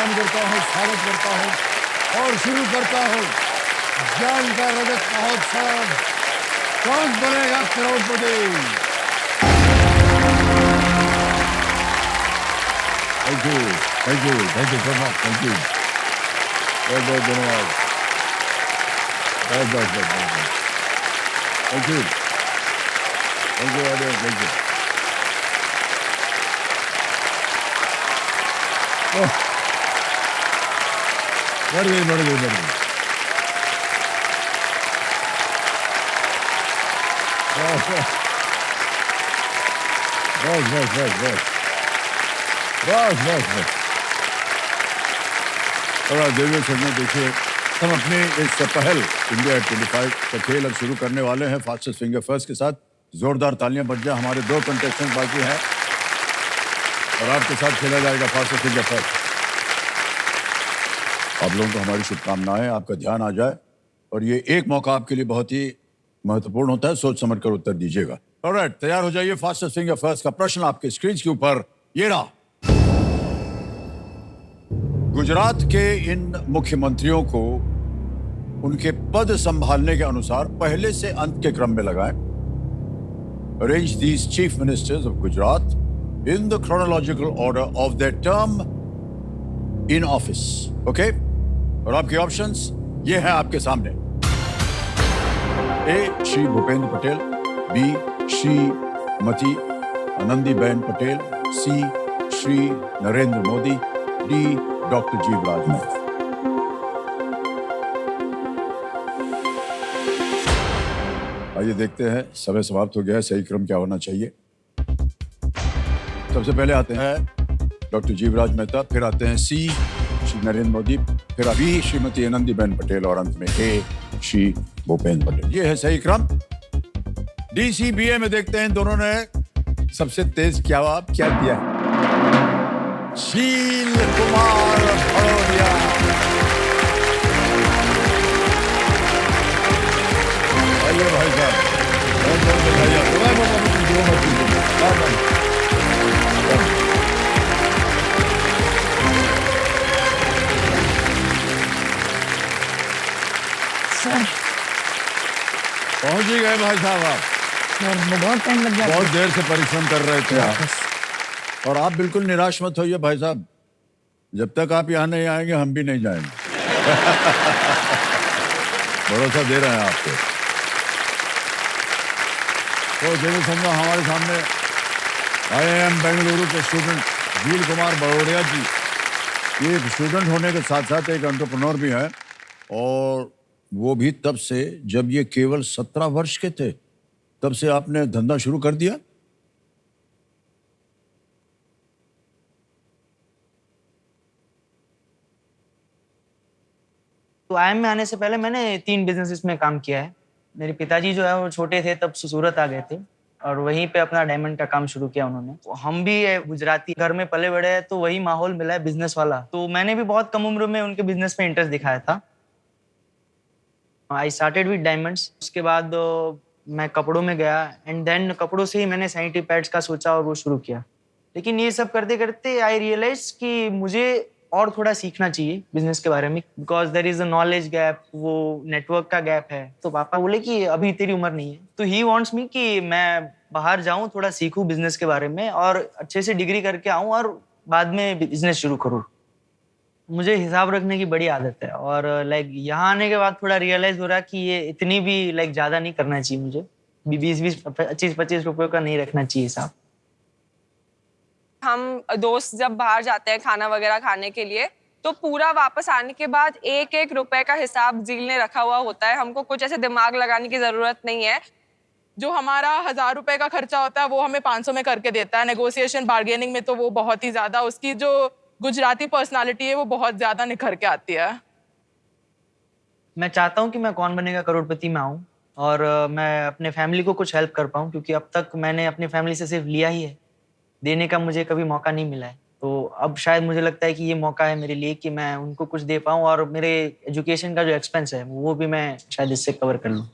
सलाम करता हूँ, स्वागत करता हूँ और शुरू करता हूँ ज्ञान का रजत महोत्सव। कौन बनेगा करोड़पति? Thank you, thank you, thank you so much, thank you, बहुत बहुत धन्यवाद, बहुत बहुत धन्यवाद, thank you, thank you audience, thank you. बढ़ गई, बढ़ गई, बढ़ गई। बस बस बस बस बस बस बस बस। थोड़ा देवी सुनने देखिए, हम अपने इस पहल इंडिया 25 का खेल अब शुरू करने वाले हैं फास्टेस्ट फिंगर फर्स्ट के साथ। जोरदार तालियां बज जाए। हमारे 2 कंटेस्टेंट बाकी हैं और आपके साथ खेला जाएगा फास्टेस्ट फिंगर फर्स्ट। आप लोगों को हमारी शुभकामनाएं, आपका ध्यान आ जाए और ये एक मौका आपके लिए बहुत ही महत्वपूर्ण होता है, सोच समझ कर उत्तर दीजिएगा। ऑलराइट, तैयार हो जाइए। फास्टेस्ट फिंगर फर्स्ट का प्रश्न आपके स्क्रीन के ऊपर ये रहा। गुजरात के इन मुख्यमंत्रियों को उनके पद संभालने के अनुसार पहले से अंत के क्रम में लगाएं। Arrange these chief ministers of Gujarat in the chronological order of their term in office. Okay, और आपके ऑप्शंस ये हैं आपके सामने। ए श्री भूपेंद्र पटेल, बी श्रीमती आनंदीबेन पटेल, सी श्री नरेंद्र मोदी, डी डॉक्टर जीवराज मेहता। आइए देखते हैं, समय समाप्त हो गया है। सही क्रम क्या होना चाहिए? सबसे पहले आते हैं डॉक्टर जीवराज मेहता, फिर आते हैं सी श्री नरेंद्र मोदी, फिर बी श्रीमती आनंदीबेन पटेल और अंत में ए श्री भूपेंद्र पटेल। ये है सही क्रम। डीसीबीए में देखते हैं दोनों ने सबसे तेज क्या दिया? शील कुमार भड़ोरिया। आइए भाई साहब, बहुत बहुत बधाई। पहुंच ही गए भाई साहब आप। बहुत टाइम लग गया। बहुत देर से परिश्रम कर रहे थे आप। और आप बिल्कुल निराश मत होइए भाई साहब, जब तक आप यहाँ नहीं आएंगे हम भी नहीं जाएंगे। भरोसा दे रहे हैं आपको। तो देखिए समझो, हमारे सामने IIM बेंगलुरु के स्टूडेंट शील कुमार भड़ोरिया जी। ये एक स्टूडेंट होने के साथ साथ एक एंटरप्रेन्योर भी है, और वो भी तब से जब ये केवल 17 वर्ष के थे, तब से आपने धंधा शुरू कर दिया। तो IIM में आने से पहले मैंने 3 बिजनेसेस में काम किया है। मेरे पिताजी जो है वो छोटे थे तब सूरत आ गए थे और वहीं पे अपना डायमंड का काम शुरू किया उन्होंने। हम भी गुजराती घर में पले बड़े हैं, तो वही माहौल मिला है बिजनेस वाला। तो मैंने भी बहुत कम उम्र में उनके बिजनेस में इंटरेस्ट दिखाया था। I started with diamonds. उसके बाद मैं कपड़ों में गया एंड देन कपड़ों से ही मैंने सैनिटरी पैड्स का सोचा और वो शुरू किया। लेकिन ये सब करते करते आई रियलाइज कि मुझे और थोड़ा सीखना चाहिए बिजनेस के बारे में, because there is a knowledge gap, वो नेटवर्क का गैप है। तो पापा बोले कि अभी तेरी उम्र नहीं है, तो ही वांट्स मी कि मैं बाहर जाऊं, थोड़ा सीखूं बिजनेस के बारे में और अच्छे से डिग्री करके आऊं और बाद में बिजनेस शुरू करूं। मुझे हिसाब रखने की बड़ी आदत है और लाइक यहाँ आने के बाद थोड़ा रियलाइज हो रहा कि ये इतनी भी लाइक ज्यादा नहीं करना चाहिए मुझे। 20-20, 25-25 रुपए का नहीं रखना चाहिए हिसाब। हम दोस्त जब बाहर जाते हैं खाना वगैरह खाने के लिए, तो पूरा वापस आने के बाद 1-1 रुपए का हिसाब जील ने रखा हुआ होता है। हमको कुछ ऐसे दिमाग लगाने की जरूरत नहीं है। जो हमारा 1000 रुपए का खर्चा होता है वो हमें 500 में करके देता है। नेगोशिएशन बार्गेनिंग में तो वो बहुत ही ज्यादा, उसकी जो गुजराती पर्सनालिटी है वो बहुत ज्यादा निखर के आती है। मैं चाहता हूँ कि मैं कौन बनेगा करोड़पति में आऊँ और मैं अपने फैमिली को कुछ हेल्प कर पाऊँ, क्योंकि अब तक मैंने अपनी फैमिली से सिर्फ लिया ही है, देने का मुझे कभी मौका नहीं मिला है। तो अब शायद मुझे लगता है कि ये मौका है मेरे लिए कि मैं उनको कुछ दे पाऊँ और मेरे एजुकेशन का जो एक्सपेंस है वो भी मैं शायद इससे कवर कर लूँ।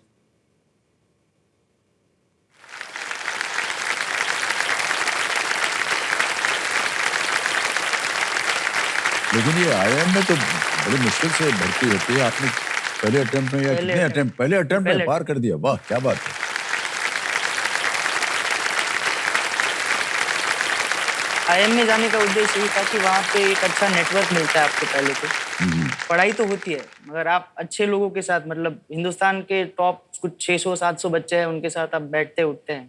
लेकिन ये आईआईएम में तो बड़ी मुश्किल से भर्ती होती है। आपने पहले अटेम्प्ट में या कितने अटेम्प्ट पहले अटेम्प्ट में पार कर दिया? वाह, क्या बात है। आईएम में जाने का उद्देश्य यही था कि वहाँ पे एक अच्छा नेटवर्क मिलता है आपको पहले तो। पढ़ाई तो होती है मगर आप अच्छे लोगों के साथ, मतलब हिंदुस्तान के टॉप कुछ 600-700 बच्चे हैं, उनके साथ आप बैठते उठते हैं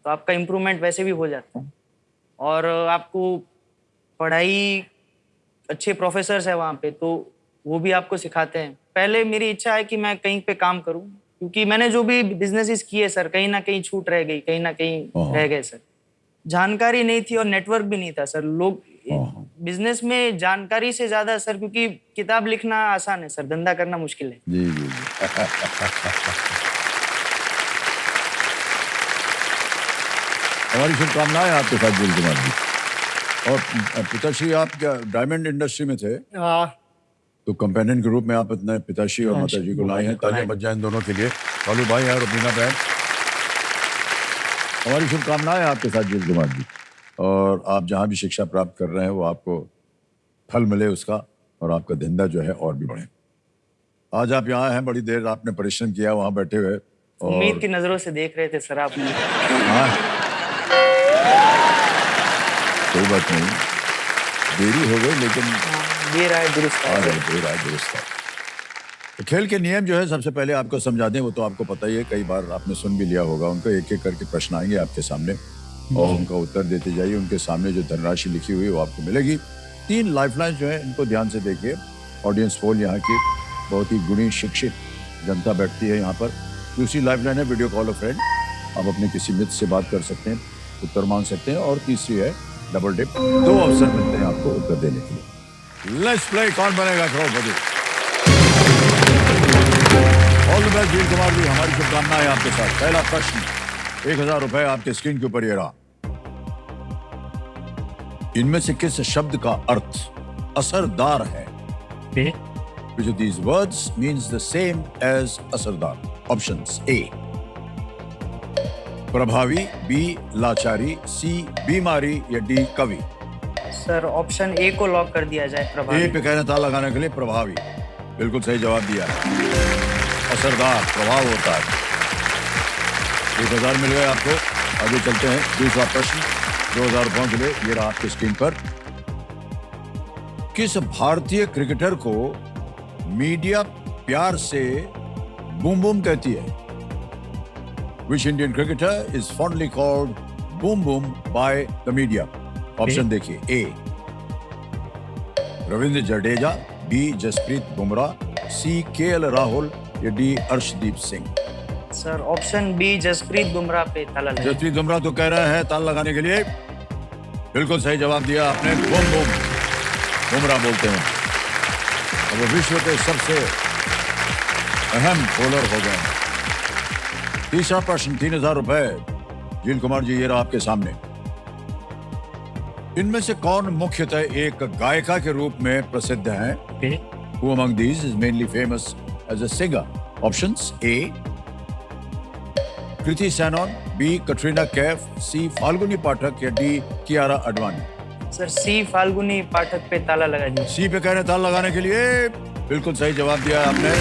तो आपका इम्प्रूवमेंट वैसे भी हो जाता है। और आपको पढ़ाई, अच्छे प्रोफेसर्स हैं वहाँ पे तो वो भी आपको सिखाते हैं। पहले मेरी इच्छा है कि मैं कहीं पे काम करूँ, क्योंकि मैंने जो भी बिजनेसेस किए सर, कहीं ना कहीं छूट रह गई, कहीं ना कहीं रह गए सर। जानकारी नहीं थी और नेटवर्क भी नहीं था सर। लोग बिजनेस में जानकारी से ज्यादा सर, क्योंकि किताब लिखना आसान है सर, धंधा करना मुश्किल है। जी जी जी। हमारी शुभकामनाएं आपके साथ दिल कुमार जी। और पिताश्री आप क्या डायमंड इंडस्ट्री में थे? तो कंपेनियन के रूप में आप अपने पिताश्री और माताजी को लाए हैं। तालियां बज जाएं दोनों के लिए, कालू भाई और मीना बहन। हमारी शुभकामनाएं आपके साथ दिल कुमार जी। और आप जहाँ भी शिक्षा प्राप्त कर रहे हैं वो आपको फल मिले उसका, और आपका धंधा जो है और भी बढ़े। आज आप यहाँ हैं, बड़ी देर आपने परिश्रम किया वहाँ बैठे हुए। उम्मीद की नजरों से देख रहे थे सर आप मुझे। हाँ, कोई बात नहीं, देरी हो गई लेकिन देर आए दुरुस्त आए। देर आए दुरुस्त आए। तो खेल के नियम जो है सबसे पहले आपको समझा दें, वो तो आपको पता ही है, कई बार आपने सुन भी लिया होगा। उनको एक एक करके प्रश्न आएंगे आपके सामने और उनका उत्तर देते जाइए। उनके सामने जो धनराशि लिखी हुई है वो आपको मिलेगी। 3 लाइफलाइन जो है इनको ध्यान से देखिए। ऑडियंस पोल यहाँ की बहुत ही गुणी शिक्षित जनता बैठती है यहाँ पर। दूसरी लाइफलाइन है वीडियो कॉल अ फ्रेंड, आप अपने किसी मित्र से बात कर सकते हैं, उत्तर मांग सकते हैं। और तीसरी है डबल डिप, 2 अवसर मिलते हैं आपको उत्तर देने के लिए। लेट्स प्ले कौन बनेगा करोड़पति। ऑल द बेस्ट दिल कुमार जी, हमारी शुभकामनाएं आपके साथ। पहला प्रश्न, 1000 रुपए आपके स्क्रीन के ऊपर ये रहा। इनमें से किस शब्द का अर्थ असरदार है? Which of these words means the same as असरदार? Options: A प्रभावी, B लाचारी, C बीमारी या D कवि? सर ऑप्शन ए को लॉक कर दिया जाए, प्रभावी। ए पे कहना ताला लगाने के लिए प्रभावी, बिल्कुल सही जवाब दिया है। असरदार प्रभाव होता है। 1000 मिल गए आपको। आगे चलते हैं, दूसरा प्रश्न 2000 रुपयों के लिए ये रहा आपकी स्क्रीन पर। किस भारतीय क्रिकेटर को मीडिया प्यार से बूम बूम कहती है? Which Indian cricketer is fondly called boom boom by the media? Option देखिए, A Ravindra Jadeja, B Jasprit Bumrah, C KL Rahul या D Arshdeep Singh? Sir option B Jasprit Bumrah पे ताला लगा। जसप्रीत बुमराह तो कह रहे हैं ताला लगाने के लिए, बिल्कुल सही जवाब दिया आपने। बूम बूम बुमराह बोलते हैं। अब वो विश्व के सबसे अहम बॉलर हो गए हैं। तीसरा प्रश्न, 3000 रुपए। जिल कुमार जी ये रहा आपके सामने। इनमें से कौन मुख्यतः एक गायिका के रूप में प्रसिद्ध है? Who among these is mainly famous as a singer? Options: A Kriti Sanon, B Katrina Kaif, C Falguni Pathak या D कियारा आडवाणी? सर सी फाल्गुनी पाठक पे ताला लगा दीजिए। सी पे कह रहे ताला लगाने के लिए, बिल्कुल सही जवाब दिया आपने।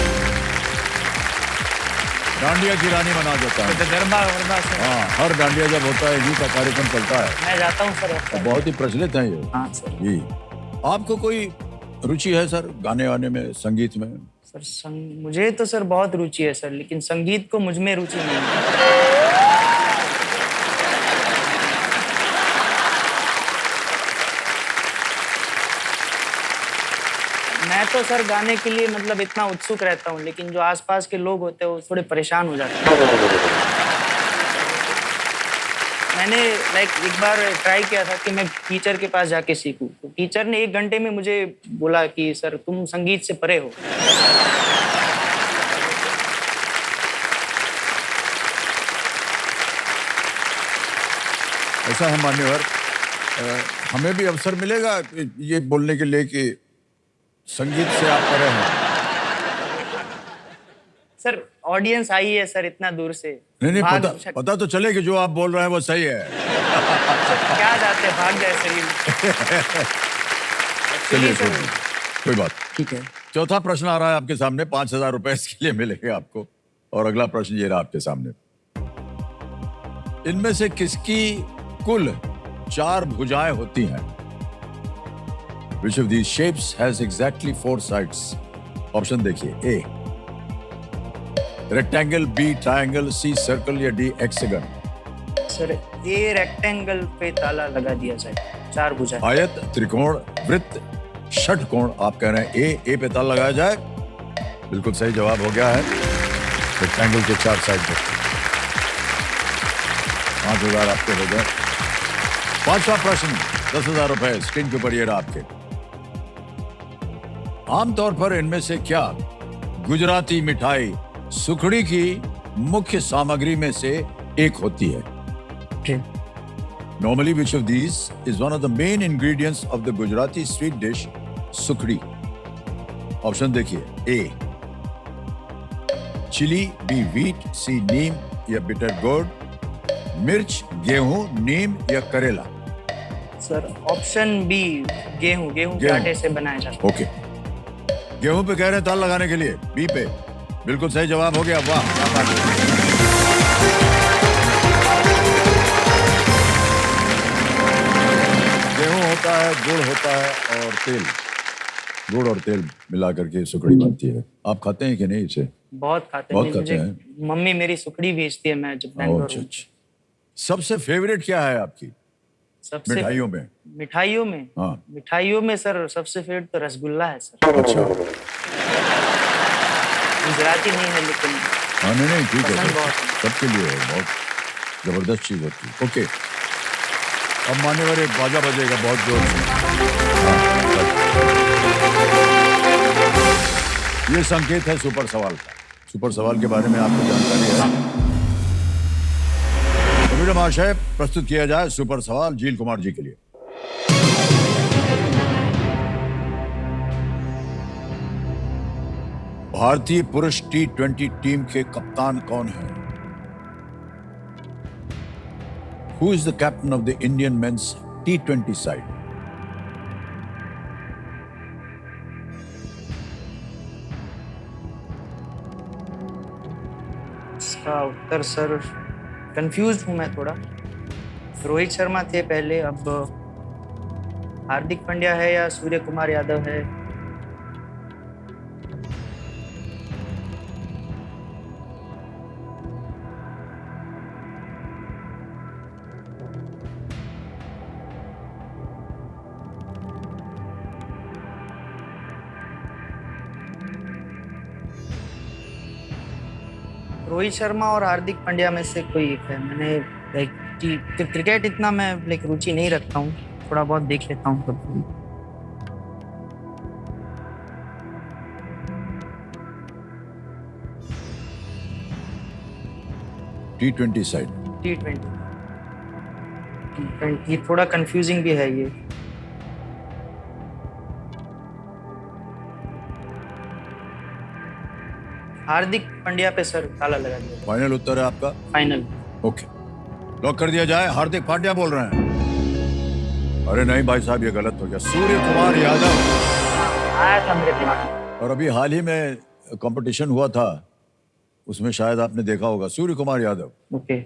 डांडिया की रानी माना जाता है। गरबा वरबा सर। हाँ, हर डांडिया जब होता है इन्हीं का कार्यक्रम चलता है। मैं जाता हूँ सर। और बहुत ही प्रचलित है ये। हाँ सर। जी, आपको कोई रुचि है सर गाने वाने में, संगीत में? सर मुझे तो सर बहुत रुचि है सर, लेकिन संगीत को मुझ में रुचि नहीं है। मैं तो सर गाने के लिए मतलब इतना उत्सुक रहता हूँ, लेकिन जो आसपास के लोग होते हैं वो थोड़े परेशान हो जाते हैं। मैंने एक बार ट्राई किया था कि मैं टीचर के पास जाके सीखूं, तो टीचर ने 1 घंटे में मुझे बोला कि सर तुम संगीत से परे हो। ऐसा है मान्यवर, हमें भी अवसर मिलेगा ये बोलने के लिए कि संगीत से आप परे हैं। सर ऑडियंस आई है सर इतना दूर से। नहीं पता तो चले कि जो आप बोल रहे हैं वो सही है। क्या जाते हैं, भाग जाए शरीर। चलिए सर कोई बात। ठीक है। चौथा प्रश्न आ रहा है आपके सामने, 5,000 रुपए इसके लिए मिलेंगे आपको। और अगला प्रश्न ये रहा आपके सामने, इनमें से किसकी कुल 4 भुजाएं होती हैं? Which of these shapes has exactly 4 sides? Option देखिए, A rectangle, B triangle, C circle या D hexagon. Sir A rectangle पे ताला लगा दिया जाए, 4 भुजाएं। आयत, त्रिकोण, वृत्त, षटकोण। आप कह रहे हैं ए पे ताला लगाया जाए। बिल्कुल सही जवाब हो गया है। रेक्टेंगल के 4 साइड पे। 5,000 आपके हो गए। 5वां प्रश्न, 10,000 रुपए स्क्रीन के ऊपर ये रहा आपके। आमतौर पर इनमें से क्या गुजराती मिठाई सुखड़ी की मुख्य सामग्री में से एक होती है? Normally, which of these is one of the main ingredients of the Gujarati sweet dish sukhdi? Option देखिए, ए चिली, बी व्हीट, सी नीम या बिटर गोर्ड, मिर्च, गेहूं, नीम या करेला। सर ऑप्शन बी गेहूं के गेहूं। आटे से बनाया जाता है। ओके, गेहूं पे कह रहे हैं ताल लगाने के लिए, बी पे। बिल्कुल सही जवाब हो गया। वाह, क्या बात है। गेहूं होता है, गुड़ होता है और तेल। गुड़ और तेल मिला करके सुखड़ी बनती है। आप खाते हैं कि नहीं इसे? बहुत खाते बहुत हैं। खाते मुझे हैं। मम्मी मेरी सुखड़ी भेजती है, मैं जब बैंगलोर अच्छा हूँ। अच्छा। सबसे फेवरेट क्या है आपकी सबसे मिठाइयों में? मिठाइयों में हाँ। मिठाइयों में सर सबसे फेवरेट तो रसगुल्ला है सर। अच्छा। गुजराती नहीं है लेकिन हाँ, नहीं ठीक है, पसंद बहुत है। सबके लिए है, बहुत जबरदस्त चीज होती है। ओके, अब मान्यवर एक बाजा बजेगा बहुत जोर से। ये संकेत है सुपर सवाल का। सुपर सवाल के बारे में आपको जानकारी है? तो महाशय, प्रस्तुत किया जाए सुपर सवाल जील कुमार जी के लिए। भारतीय पुरुष T20 टीम के कप्तान कौन है? Who is the captain of the Indian men's T20 side? इसका उत्तर सर कंफ्यूज हूँ मैं थोड़ा। रोहित शर्मा थे पहले, अब हार्दिक पांड्या है या सूर्य कुमार यादव है? रोहित शर्मा और हार्दिक पांड्या में से कोई एक है। मैंने क्रिकेट इतना मैं रुचि नहीं रखता हूँ, थोड़ा बहुत देख लेता हूँ कभी। T20 side. T20 ये थोड़ा कंफ्यूजिंग भी है ये। हार्दिक पांड्या पे सर ताला लगा दिया। फाइनल उत्तर है आपका? फाइनल। ओके, लॉक कर दिया जाए। हार्दिक पांड्या बोल रहे हैं? अरे नहीं भाई साहब, ये गलत हो गया। सूर्य कुमार यादव आया था मेरे दिमाग। और अभी हाल ही में कंपटीशन हुआ था, उसमें शायद आपने देखा होगा, सूर्य कुमार यादव। ओके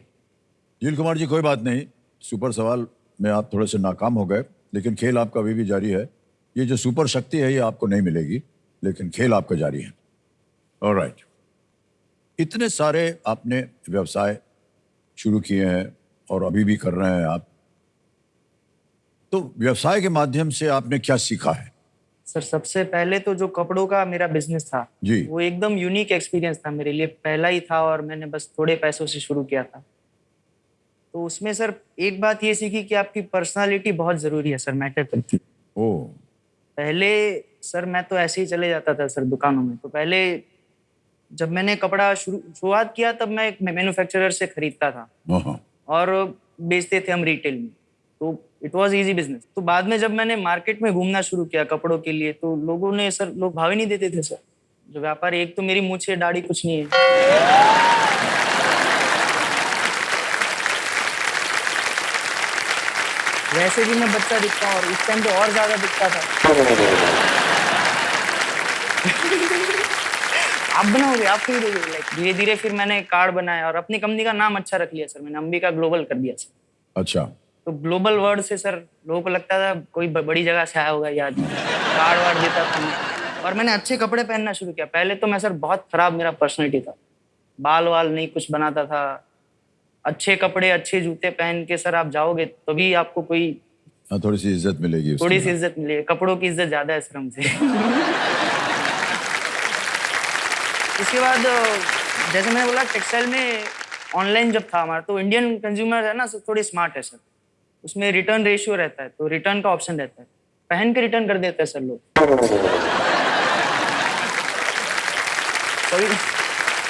जील कुमार जी, कोई बात नहीं, सुपर सवाल में आप थोड़े से नाकाम हो गए, लेकिन खेल आपका अभी भी जारी है। ये जो सुपर शक्ति है ये आपको नहीं मिलेगी, लेकिन खेल आपका जारी है। ऑलराइट, इतने सारे आपने व्यवसाय शुरू किए हैं और अभी भी कर रहे हैं आप, तो व्यवसाय के माध्यम से आपने क्या सीखा है? सर सबसे पहले तो जो कपड़ों का मेरा बिजनेस था जी। वो एकदम यूनिक एक्सपीरियंस था मेरे लिए, पहला ही था और मैंने बस थोड़े पैसों से शुरू किया था। तो उसमें सर एक बात ये सीखी कि आपकी पर्सनालिटी बहुत जरूरी है सर, मैटर करती है। ओ, पहले सर मैं तो ऐसे ही चले जाता था सर दुकानों में। तो पहले जब मैंने कपड़ा शुरुआत किया तब मैं एक मैन्युफैक्चरर से खरीदता था हाँ। और बेचते थे हम रिटेल में, तो इट वाज इजी बिजनेस। तो बाद में जब मैंने मार्केट में घूमना शुरू किया कपड़ों के लिए, तो लोगों ने सर लोग भाव ही नहीं देते थे सर। जो व्यापारी, एक तो मेरी मूंछ है, दाढ़ी कुछ नहीं है, वैसे भी मैं बच्चा दिखता हूँ और इस टाइम पे और ज्यादा दिखता था। आप बनाओगे, आप क्यों दोगे? लाइक धीरे धीरे फिर मैंने कार्ड बनाया और अपनी कंपनी का नाम अच्छा रख लिया सर, मैंने अंबिका ग्लोबल कर दिया सर। अच्छा, तो ग्लोबल वर्ड से सर लोगों को लगता था कोई बड़ी जगह से आया होगा ये आदमी, कार्ड वार्ड देता था मैं। और मैंने अच्छे कपड़े पहनना शुरू किया। पहले तो मैं सर बहुत खराब मेरा पर्सनैलिटी था, बाल वाल नहीं कुछ बनाता था। अच्छे कपड़े अच्छे जूते पहन के सर आप जाओगे तो भी आपको कोई हाँ, थोड़ी सी इज्जत मिलेगी उसकी। थोड़ी सी इज्जत मिलेगी। कपड़ों की इज्जत ज्यादा है सर हमसे। उसके बाद जैसे मैंने बोला टेक्सटाइल में ऑनलाइन जब था हमारा, तो इंडियन कंज्यूमर है ना सर थोड़ी स्मार्ट है सर, उसमें रिटर्न रेशियो रहता है, तो रिटर्न का ऑप्शन रहता है, पहन के रिटर्न कर देते हैं सर लोग। सॉरी,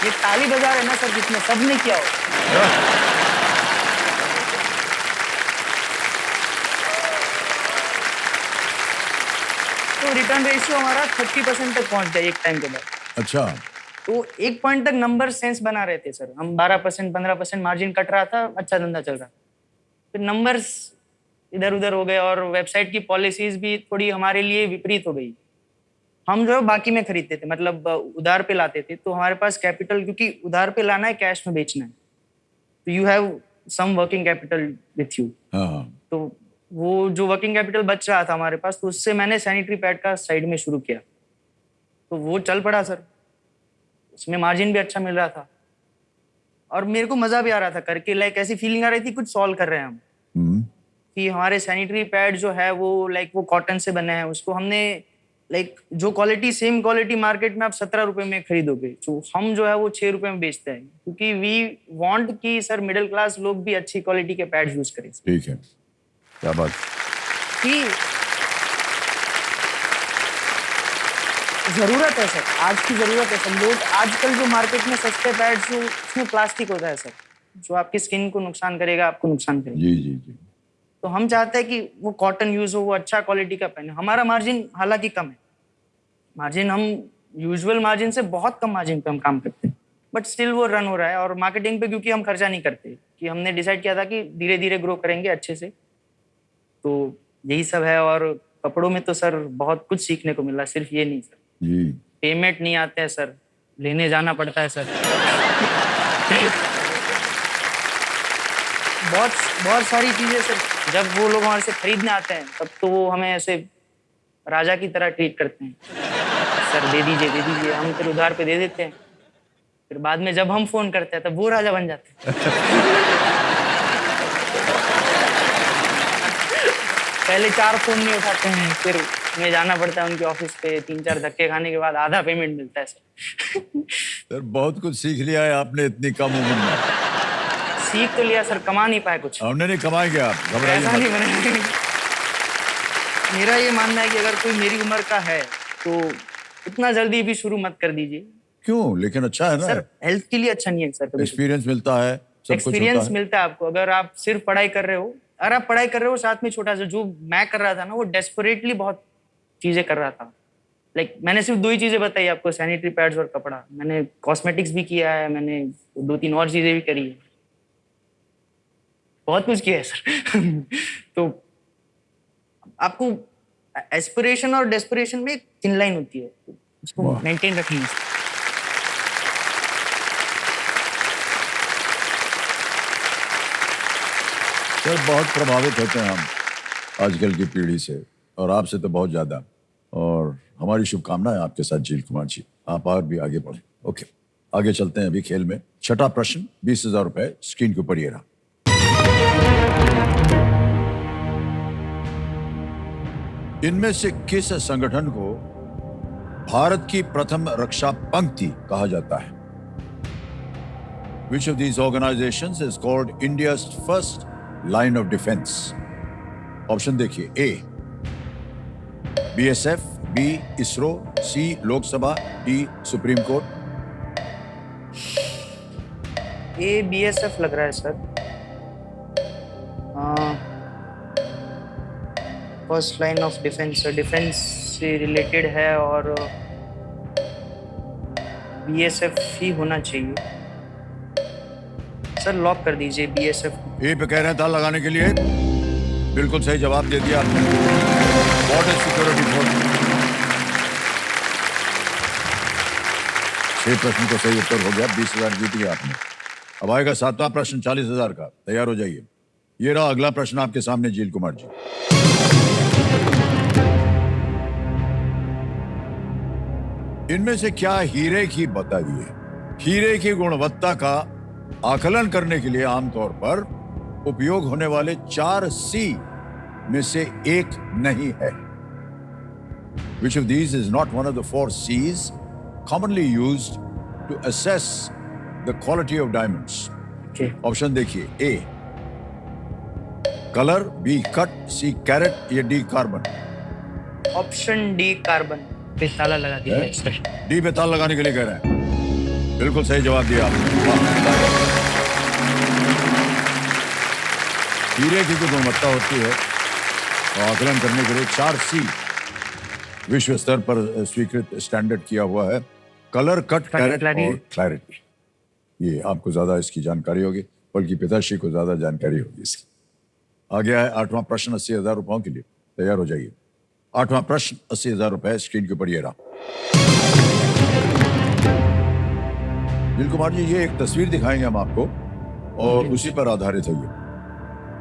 ये ताली बाजार है ना सर जिसमें सबने किया हो। तो रिटर्न रेशियो हमारा 30% तक पहुंच गया एक टाइम के बाद। अच्छा, तो एक पॉइंट तक नंबर सेंस बना रहे थे सर हम। 12% 15% मार्जिन कट रहा था, अच्छा धंधा चल रहा। फिर नंबर्स इधर उधर हो गए और वेबसाइट की पॉलिसीज भी थोड़ी हमारे लिए विपरीत हो गई। हम जो है बाकी में खरीदते थे, मतलब उधार पे लाते थे, तो हमारे पास कैपिटल, क्योंकि उधार पे लाना है कैश में बेचना है, तो you have some working capital with you. हाँ, तो वो जो वर्किंग कैपिटल बच रहा था हमारे पास, तो उससे मैंने सैनिटरी पैड का साइड में शुरू किया, तो वो चल पड़ा सर। उसमें मार्जिन भी अच्छा मिल रहा था और मेरे को मजा भी आ रहा था करके। लाइक ऐसी फीलिंग आ रही थी कुछ सॉल्व कर रहे हैं हम, कि हमारे सैनिटरी पैड जो है वो लाइक वो कॉटन से बने हैं, उसको हमने लाइक जो क्वालिटी सेम क्वालिटी मार्केट में आप 17 रुपए में खरीदोगे, तो हम जो है वो 6 रुपए में बेचते हैं, क्योंकि वी वांट कि सर मिडिल क्लास लोग भी अच्छी क्वालिटी के पैड यूज करें। ठीक है, क्या बात। कि जरूरत है सर, आज की जरूरत है सर। लोग आजकल जो मार्केट में सस्ते पैड्स, जो उसमें प्लास्टिक होता है सर, जो आपकी स्किन को नुकसान करेगा, आपको नुकसान करेगा। जी जी जी। तो हम चाहते हैं कि वो कॉटन यूज हो, वो अच्छा क्वालिटी का पहने। हमारा मार्जिन हालांकि कम है, मार्जिन हम यूजुअल मार्जिन से बहुत कम मार्जिन पे हम काम करते हैं, बट स्टिल वो रन हो रहा है। और मार्केटिंग पे क्योंकि हम खर्चा नहीं करते, कि हमने डिसाइड किया था कि धीरे धीरे ग्रो करेंगे अच्छे से, तो यही सब है। और कपड़ों में तो सर बहुत कुछ सीखने को मिला, सिर्फ ये नहीं सर। जी, पेमेंट नहीं आते हैं सर, लेने जाना पड़ता है सर। बहुत बहुत सारी चीजें सर, जब वो लोग हमारे से खरीदने आते हैं तब तो वो हमें ऐसे राजा की तरह ट्रीट करते हैं, सर दे दीजिए। हम फिर उधार पे दे देते हैं, फिर बाद में जब हम फोन करते हैं तब वो राजा बन जाते हैं। पहले 4 फोन नहीं उठाते हैं, फिर हमें जाना पड़ता है उनके ऑफिस पे, 3-4 धक्के खाने के बाद आधा पेमेंट मिलता है सर। सर बहुत कुछ सीख लिया है आपने इतनी कम उम्र में। सीख तो लिया सर, कमा नहीं पाए कुछ। हमने नहीं कमाएंगे आप, घबराइए ऐसा नहीं मत। बने। मेरा ये मानना है कि अगर कोई मेरी उम्र का है तो इतना जल्दी भी शुरू मत कर दीजिए। क्यों? लेकिन अच्छा है ना, सर हेल्थ के लिए अच्छा नहीं है सर। एक्सपीरियंस मिलता है, सब कुछ होता एक्सपीरियंस है। मिलता है आपको। अगर आप सिर्फ पढ़ाई कर रहे हो, अगर आप पढ़ाई कर रहे हो साथ में छोटा सा, जो मैं कर रहा था ना, वो डेस्परेटली बहुत चीजें कर रहा था। लाइक मैंने सिर्फ 2 ही चीजें बताई आपको, सैनिटरी पैड्स और कपड़ा। मैंने कॉस्मेटिक्स भी किया है, मैंने 2-3 और चीजें भी करी है, बहुत कुछ किया है सर। तो आपको एस्पिरेशन और डेस्परेशन में एक थिन लाइन होती है, तो उसको वाह। मेंटेन रखनी है। सर बहुत प्रभावित होते हैं हम आजकल की पीढ़ी से, और आपसे तो बहुत ज्यादा। और हमारी शुभकामनाएं आपके साथ झील कुमार जी, आप और भी आगे बढ़े। ओके, आगे चलते हैं अभी खेल में। छठा प्रश्न, 20,000 रुपए स्क्रीन के ऊपर ये रहा। इनमें से किस संगठन को भारत की प्रथम रक्षा पंक्ति कहा जाता है? Which of these organizations is called India's first line of defense? Option देखिए, ए BSF, बी इसरो, सी लोकसभा, डी सुप्रीम कोर्ट। ये BSF लग रहा है sir. First line of defence, defence से रिलेटेड है और BSF ही होना चाहिए सर। लॉक कर दीजिए BSF। ए पे कह रहे हैं ताला लगाने के लिए। बिल्कुल सही जवाब दे दिया आपने, बॉर्डर सिक्योरिटी फोर्स। 6 प्रश्न का सही उत्तर हो गया, 20,000 जीत गया आपने। अब आएगा 7वां प्रश्न 40,000 का, तैयार हो जाइए। ये रहा अगला प्रश्न आपके सामने, जील कुमार जी। इनमें से क्या हीरे की, बताइए, हीरे की गुणवत्ता का आकलन करने के लिए आमतौर पर उपयोग होने वाले 4 C में से एक नहीं है? Which of these is not one of the 4 C's commonly used to assess the quality of diamonds? Okay. Option देखिए, A colour, B cut, C carat या D carbon. Option D carbon पे ताला लगा दिया सर। डी पे ताला लगाने के लिए कह रहे हैं। बिल्कुल सही जवाब दिया आपने। वाह। हीरे की जो गुणवत्ता होती है और आकलन करने के लिए 4 C विश्व स्तर पर स्वीकृत स्टैंडर्ड किया हुआ है, कलर, कट, कैरेट और क्लैरिटी। ये आपको ज्यादा इसकी जानकारी होगी, बल्कि पिताश्री को ज्यादा जानकारी होगी इसकी। आ गया है 8वां प्रश्न 80,000 रुपयों के लिए, तैयार हो जाइए। 8वां प्रश्न 80,000 रुपए स्क्रीन के ऊपर ये रहा। दिल कुमार जी, ये एक तस्वीर दिखाएंगे हम आपको और उसी पर आधारित है ये।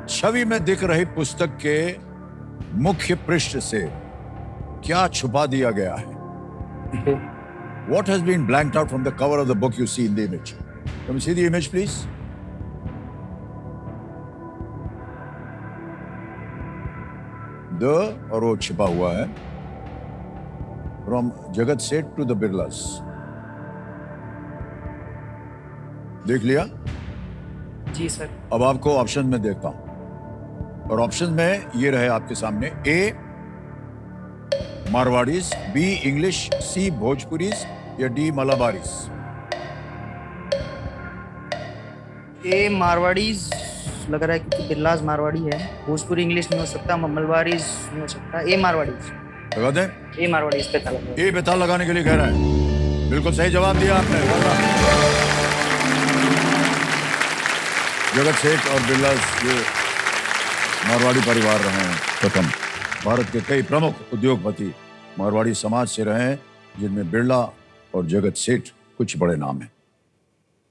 छवि में दिख रही पुस्तक के मुख्य पृष्ठ से क्या छुपा दिया गया है? What has been blanked out from the cover of the book you see in the image? Can we see the image, please? The और वो छिपा हुआ है, from जगत सेठ to the बिरलास। देख लिया? जी सर। अब आपको ऑप्शन में देखता हूं और ऑप्शन में ये रहे आपके सामने, ए मारवाड़ीज, बी इंग्लिश, सी भोजपुरीज या डी मलाबारीज। ए मारवाड़ीज लग रहा है क्योंकि बिरलास मारवाड़ी है। भोजपुरी इंग्लिश नहीं हो सकता, मलबारीज नहीं हो सकता। ए मारवाड़ीज लगा दें? ए मारवाड़ीज पे ताला लगा। ए पे ताला लगाने के लिए कह रहे हैं। बिल्कुल सही जवाब दिया आपने। जगत सेठ और बिरलास ये मारवाड़ी परिवार रहे हैं प्रथम। भारत के कई प्रमुख उद्योगपति मारवाड़ी समाज से रहे हैं, जिनमें बिरला और जगत सेठ कुछ बड़े नाम हैं।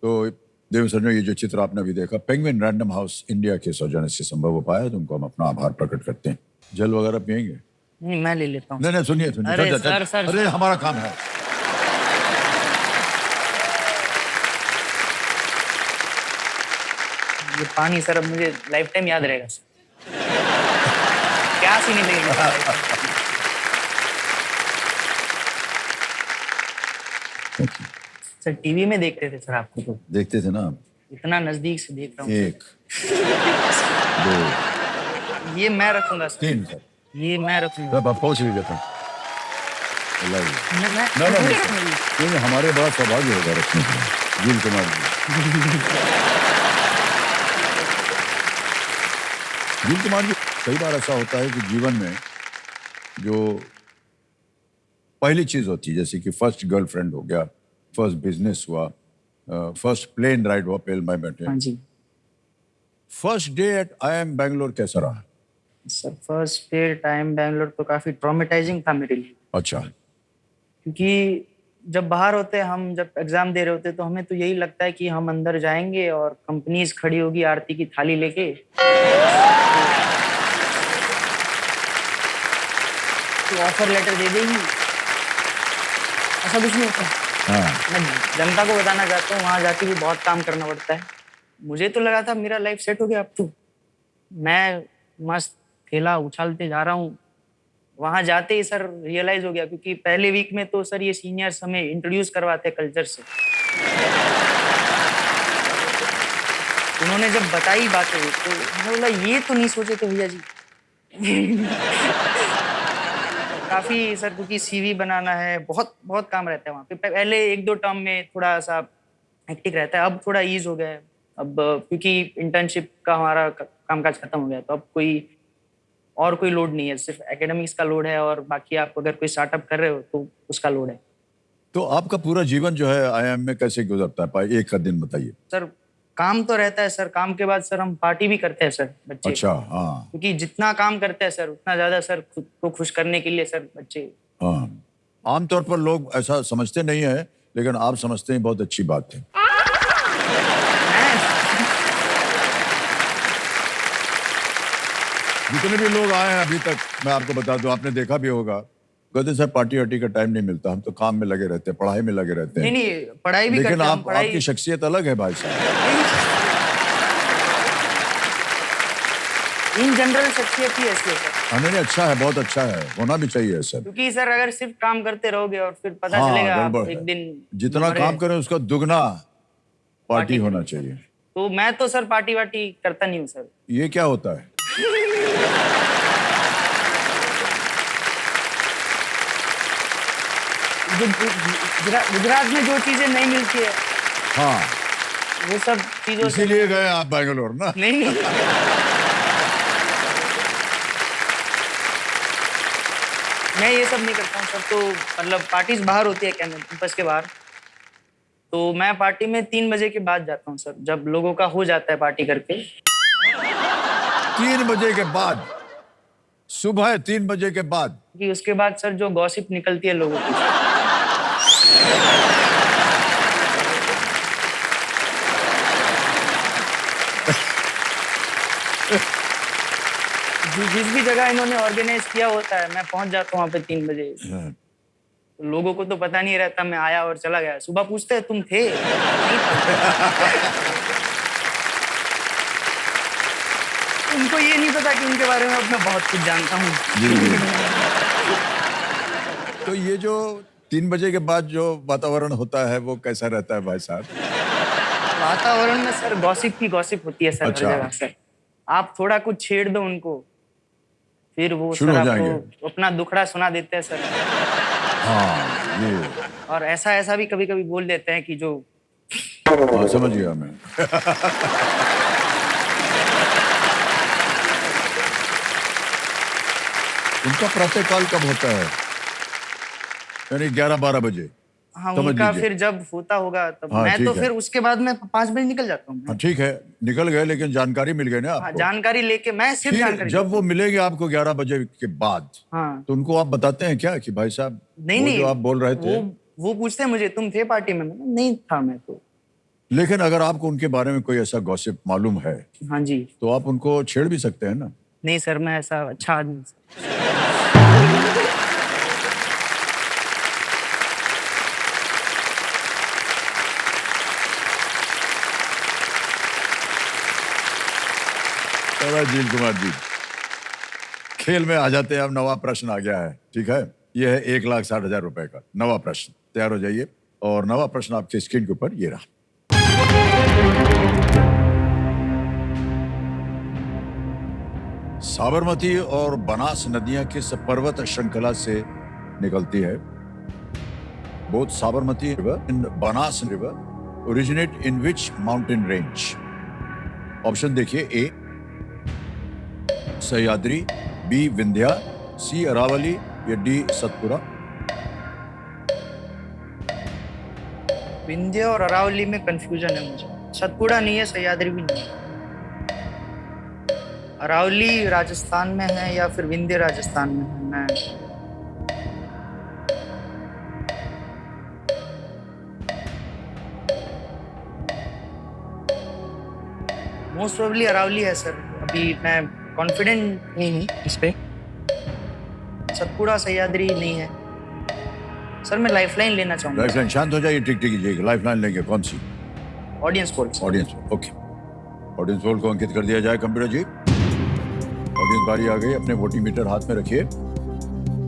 तो देव सज्जनों, ये जो चित्र आपने अभी देखा, पेंगुइन रैंडम हाउस इंडिया के सौजन्य से संभव हो पाया, तो उनको हम अपना आभार प्रकट करते हैं। जल वगैरह पियेंगे? नहीं, मैं ले लेता हूँ। नहीं, सुनिए सुनिए। अरे चल, चल, सर, अरे हमारा काम है। ये पानी सर अब मुझे लाइफ टाइम याद रहेगा सर। प्यास ही नहीं लगेगा। सर टीवी में देखते थे सर आपको, तो देखते थे ना आप? इतना नजदीक से देख रहा हूँ। 1 2 ये मैं रखूंगा सर। 3 सर। ये मैं रखूंगा। अब आप पहुंच लीजिए था। मैं नहीं, हमारे बड़ा सौभाग्य होगा रखने के लिए। जील कुमार जी। जील कुमार जी, कई बार ऐसा होता है कि जीवन में जो पहली चीज होती है, जैसे कि फर्स्ट गर्लफ्रेंड हो गया, फर्स्ट बिजनेस हुआ, फर्स्ट प्लेन राइड हुआ पेल में बैठे, हाँ जी। First day at IIM Bangalore कैसा रहा? Sir first day time Bangalore तो काफी ट्रॉमेटाइजिंग था मेरे लिए। अच्छा। क्योंकि जब बाहर होते हैं हम, जब एग्जाम दे रहे होते हैं, तो हमें तो यही लगता है कि हम अंदर जाएंगे और कंपनीज खड़ी होगी आरती की थाली लेके, तो ऑफर लेटर दे देगी। ऐसा कुछ नहीं होता। हाँ। मैं जनता को बताना चाहता हूँ, वहां जाके भी बहुत काम करना पड़ता है। मुझे तो लगा था मेरा लाइफ सेट हो गया, अब तो मैं मस्त खेला उछालते जा रहा हूँ। वहां जाते ही सर रियलाइज हो गया, क्योंकि पहले वीक में तो सर ये सीनियर्स हमें इंट्रोड्यूस करवाते हैं कल्चर से। उन्होंने जब बताई बातें तो मैंने बोला ये तो नहीं सोचे थे भैया जी। काफी सर, क्योंकि CV बनाना है, बहुत बहुत काम रहता है वहाँ पे। पहले 1-2 टर्म में थोड़ा सा हेक्टिक रहता है, अब थोड़ा ईज हो गया है। अब क्योंकि इंटर्नशिप का हमारा कामकाज खत्म हो गया, तो अब कोई लोड नहीं है, सिर्फ एकेडमिक्स का लोड है, और बाकी आप अगर कोई स्टार्टअप कर रहे हो तो उसका लोड है। तो आपका पूरा जीवन जो है IIM में कैसे गुजरता है? एक का दिन बताइए। सर काम तो रहता है सर, काम के बाद सर हम पार्टी भी करते हैं सर बच्चे। अच्छा। हाँ। क्योंकि जितना काम करते हैं सर उतना ज्यादा सर खुद को खुश करने के लिए सर बच्चे। हाँ। आमतौर पर लोग ऐसा समझते नहीं है लेकिन आप समझते हैं बहुत अच्छी बात है। जितने भी लोग आए हैं अभी तक, मैं आपको बता दूं, आपने देखा भी होगा, कहते सर पार्टी वार्टी का टाइम नहीं मिलता, हम तो काम में लगे रहते हैं, पढ़ाई में लगे रहते हैं। नहीं नहीं, पढ़ाई भी लेकिन करते हैं हम, आप पढ़ाई आपकी शख्सियत अलग है भाई साहब। इन जनरल शख्सियत ही ऐसी है सर। नहीं नहीं, अच्छा है, बहुत अच्छा है, होना भी चाहिए सर। क्योंकि सर अगर सिर्फ काम करते रहोगे और फिर पता हाँ, चलेगा आप गड़बड़ है। एक दिन जितना मरे, काम करें उसका दुगना पार्टी होना होनी चाहिए। तो मैं तो सर पार्टी वार्टी करता नहीं हूँ सर। ये क्या होता है? जो गुजरात में जो चीजें नहीं मिलती है हाँ, वो सब चीजों से इसीलिए गए आप बैंगलोर ना। नहीं नहीं, मैं ये सब नहीं करता हूँ सर। तो मतलब पार्टीज बाहर होती है कैंपस के बाहर, तो मैं पार्टी में 3 बजे के बाद जाता हूँ सर, जब लोगों का हो जाता है पार्टी करके। 3 बजे के बाद? सुबह 3 बजे के बाद? कि उसके बाद सर जो गॉसिप निकलती है लोगों की, जिस भी जगह इन्होंने ऑर्गेनाइज किया होता है मैं पहुंच जाता हूँ वहां पे 3 बजे। तो लोगों को तो पता नहीं रहता, मैं आया और चला गया। सुबह पूछते हैं तुम थे? नहीं था। उनको ये नहीं पता कि उनके बारे में अब मैं बहुत कुछ जानता हूँ। जी, जी। तो ये जो 3 बजे के बाद जो वातावरण होता है वो कैसा रहता है भाई साहब? वातावरण में सर गॉसिप की गॉसिप होती है सर, हर अच्छा। जगह सर। आप थोड़ा कुछ छेड़ दो उनको, फिर वो शुरू सर हो जाएंगे। आपको अपना दुखड़ा सुना देते हैं सर। हाँ, ये और ऐसा ऐसा भी कभी कभी बोल देते हैं कि जो हाँ, समझ गया मैं। उनका प्रातःकाल कब होता है? यानी 11-12 बजे? हाँ, समझ उनका लीजिए। फिर जब होता होगा तब। हाँ, मैं ठीक तो है। फिर उसके बाद मैं 5 बजे निकल जाता हूँ। हाँ ठीक है, निकल गए, लेकिन जानकारी मिल गई ना हाँ, आपको। जानकारी लेके मैं सिर्फ फिर जानकारी जब लेता वो मिलेंगे आपको 11 बजे के बाद, हूँ। हाँ, तो उनको आप बताते हैं क्या कि भाई साहब नहीं वो नहीं, जो आप बोल रहे थे? वो पूछते हैं मुझे तुम थे पार्टी में? मैंने, नहीं था मैं तो। लेकिन अगर आपको उनके बारे में कोई ऐसा गॉसिप मालूम है हाँ जी। तो आप उनको छेड़ भी सकते हैं ना। नहीं सर, मैं ऐसा अच्छा आदमी। राजीव कुमार जी, खेल में आ जाते हैं। अब नवा प्रश्न आ गया है, ठीक है। यह है 1,60,000 रुपए का नवा प्रश्न। तैयार हो जाइए, और नवा प्रश्न आपके स्क्रीन के ऊपर ये रहा। साबरमती और बनास नदियां किस पर्वत श्रृंखला से निकलती है? Both Sabarmati river and Banas river originate in which mountain range? Option देखिए, ए सह्याद्री, बी विंध्या, सी अरावली या डी सतपुरा। विंध्य और अरावली में कंफ्यूजन है मुझे। सतपुड़ा नहीं है, सह्याद्री भी नहीं है। अरावली राजस्थान में है या फिर विंध्य राजस्थान में है। मैं मोस्ट प्रोबेबली अरावली है सर। अभी मैं कॉन्फिडेंट नहीं हूँ इस पे। सतपुड़ा सह्याद्री नहीं है सर। मैं लाइफलाइन लेना चाहूंगा। लाइफलाइन, शांत हो जाइए, टिक टिक कीजिए। लाइफलाइन लेंगे, कौन सी? Audience poll. Audience, okay. Audience poll को अंकित कर दिया जाए कंप्यूटर जी। ऑडियंस बारी आ गई, अपने वोटिंग मीटर हाथ में रखिए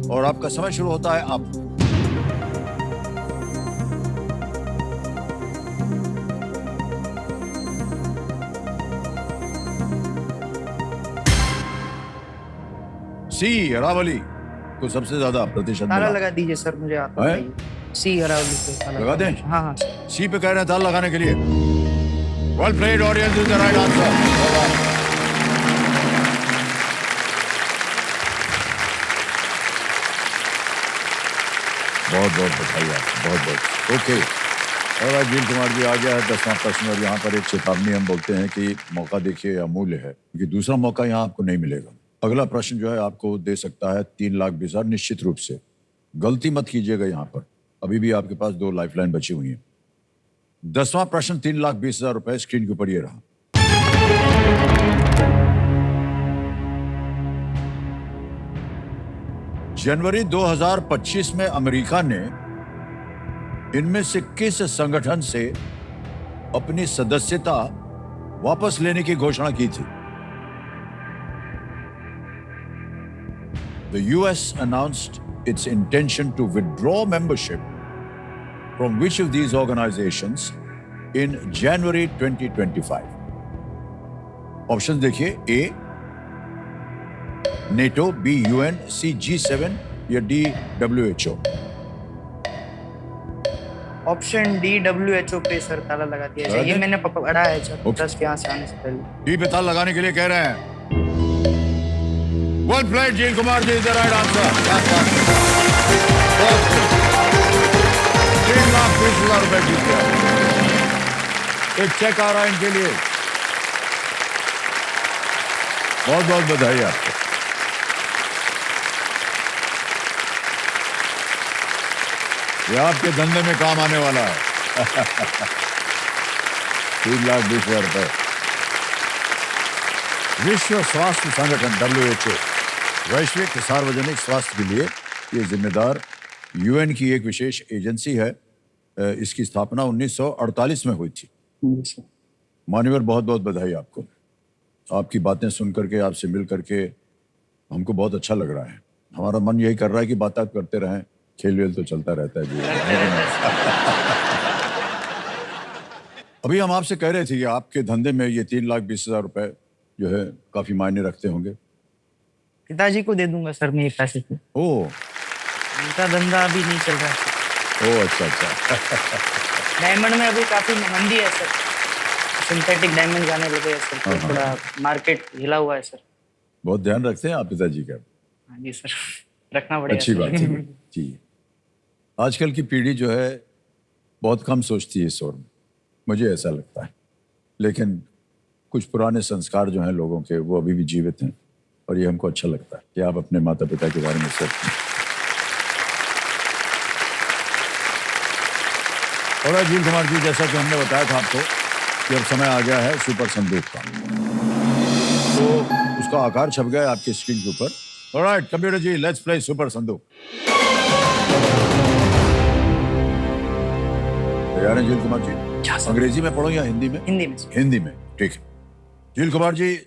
और आपका समय शुरू होता है अब। सी अरावली को सबसे ज्यादा प्रतिशत ताला मिला। लगा दीजिए सर, मुझे आता है? है। सी अरावली पे ताला लगा दें? हाँ हाँ। सी पे कह रहे हैं ताला लगाने के लिए। Well played, audience is the right answer. बहुत बहुत बधाई आपको, बहुत बहुत। ओके, और राजीव कुमार जी आ गया है 10वां प्रश्न। और यहाँ पर एक चेतावनी हम बोलते हैं कि मौका देखिए अमूल्य है, क्योंकि दूसरा मौका यहाँ आपको नहीं मिलेगा। अगला प्रश्न जो है आपको दे सकता है 3,20,000 निश्चित रूप से। गलती मत कीजिएगा यहाँ पर। अभी भी आपके पास 2 लाइफलाइन बची हुई हैं। 10वां प्रश्न 3,20,000 रुपए स्क्रीन के ऊपर ये रहा। जनवरी 2025 में अमेरिका ने इनमें से किस संगठन से अपनी सदस्यता वापस लेने की घोषणा की थी? The US announced its intention to withdraw membership from which of these organizations in January 2025? Option देखिए, A NATO, B UN, C G7 या D WHO। Option D WHO पे सर ताला लगा दिया जाए। ये मैंने पढ़ा है सर, Okay. 10 के यहाँ से आने से पहले। डी पे ताला लगाने के लिए कह रहे हैं। Well played, Jeel Kumar ji, is the right answer. 3,20,000 रुपए जीत गया। एक चेक आ रहा है इनके लिए। बहुत बहुत बधाई आपको। ये आपके धंधे में काम आने वाला है। 3,20,000 रुपए। विश्व स्वास्थ्य संगठन WHO वैश्विक सार्वजनिक स्वास्थ्य के लिए ये जिम्मेदार UN की एक विशेष एजेंसी है। इसकी स्थापना 1948 में हुई थी। मान्यवर, बहुत बहुत बधाई आपको। आपकी बातें सुन करके, आपसे मिल करके हमको बहुत अच्छा लग रहा है। हमारा मन यही कर रहा है कि बात करते रहें, खेल वेल तो चलता रहता है जी। अभी हम आपसे कह रहे थे कि आपके धंधे में ये 3,20,000 रुपए जो है काफी मायने रखते होंगे। पिताजी को दे दूंगा सर मैं ये पैसे से। ओह, उनका धंधा अभी नहीं चल रहा है। ओह, अच्छा अच्छा। डायमंड में अभी काफी मंदी है सर, सिंथेटिक डायमंड आने लगे हैं सर, तो थोड़ा मार्केट हिला हुआ है सर। बहुत ध्यान रखते हैं आप पिताजी का। हाँ जी सर, रखना पड़ेगा। अच्छी सर। बात है जी। आजकल की पीढ़ी जो है बहुत कम सोचती है इस ओर में, मुझे ऐसा लगता है। लेकिन कुछ पुराने संस्कार जो हैं लोगों के, वो अभी भी जीवित हैं, और ये हमको अच्छा लगता है कि आप अपने माता पिता के बारे में सोचते हैं। और अजील कुमार जी, जैसा कि हमने बताया था आपको कि अब समय आ गया है सुपर संदूक का, तो उसका आकार छप गया है आपकी स्क्रीन के ऊपर। Alright computer ji, let's play super संदूक। तैयार हैं जील कुमार जी? अंग्रेजी में पढ़ो या हिंदी में? हिंदी में। हिंदी में, ठीक है। जील कुमार जी,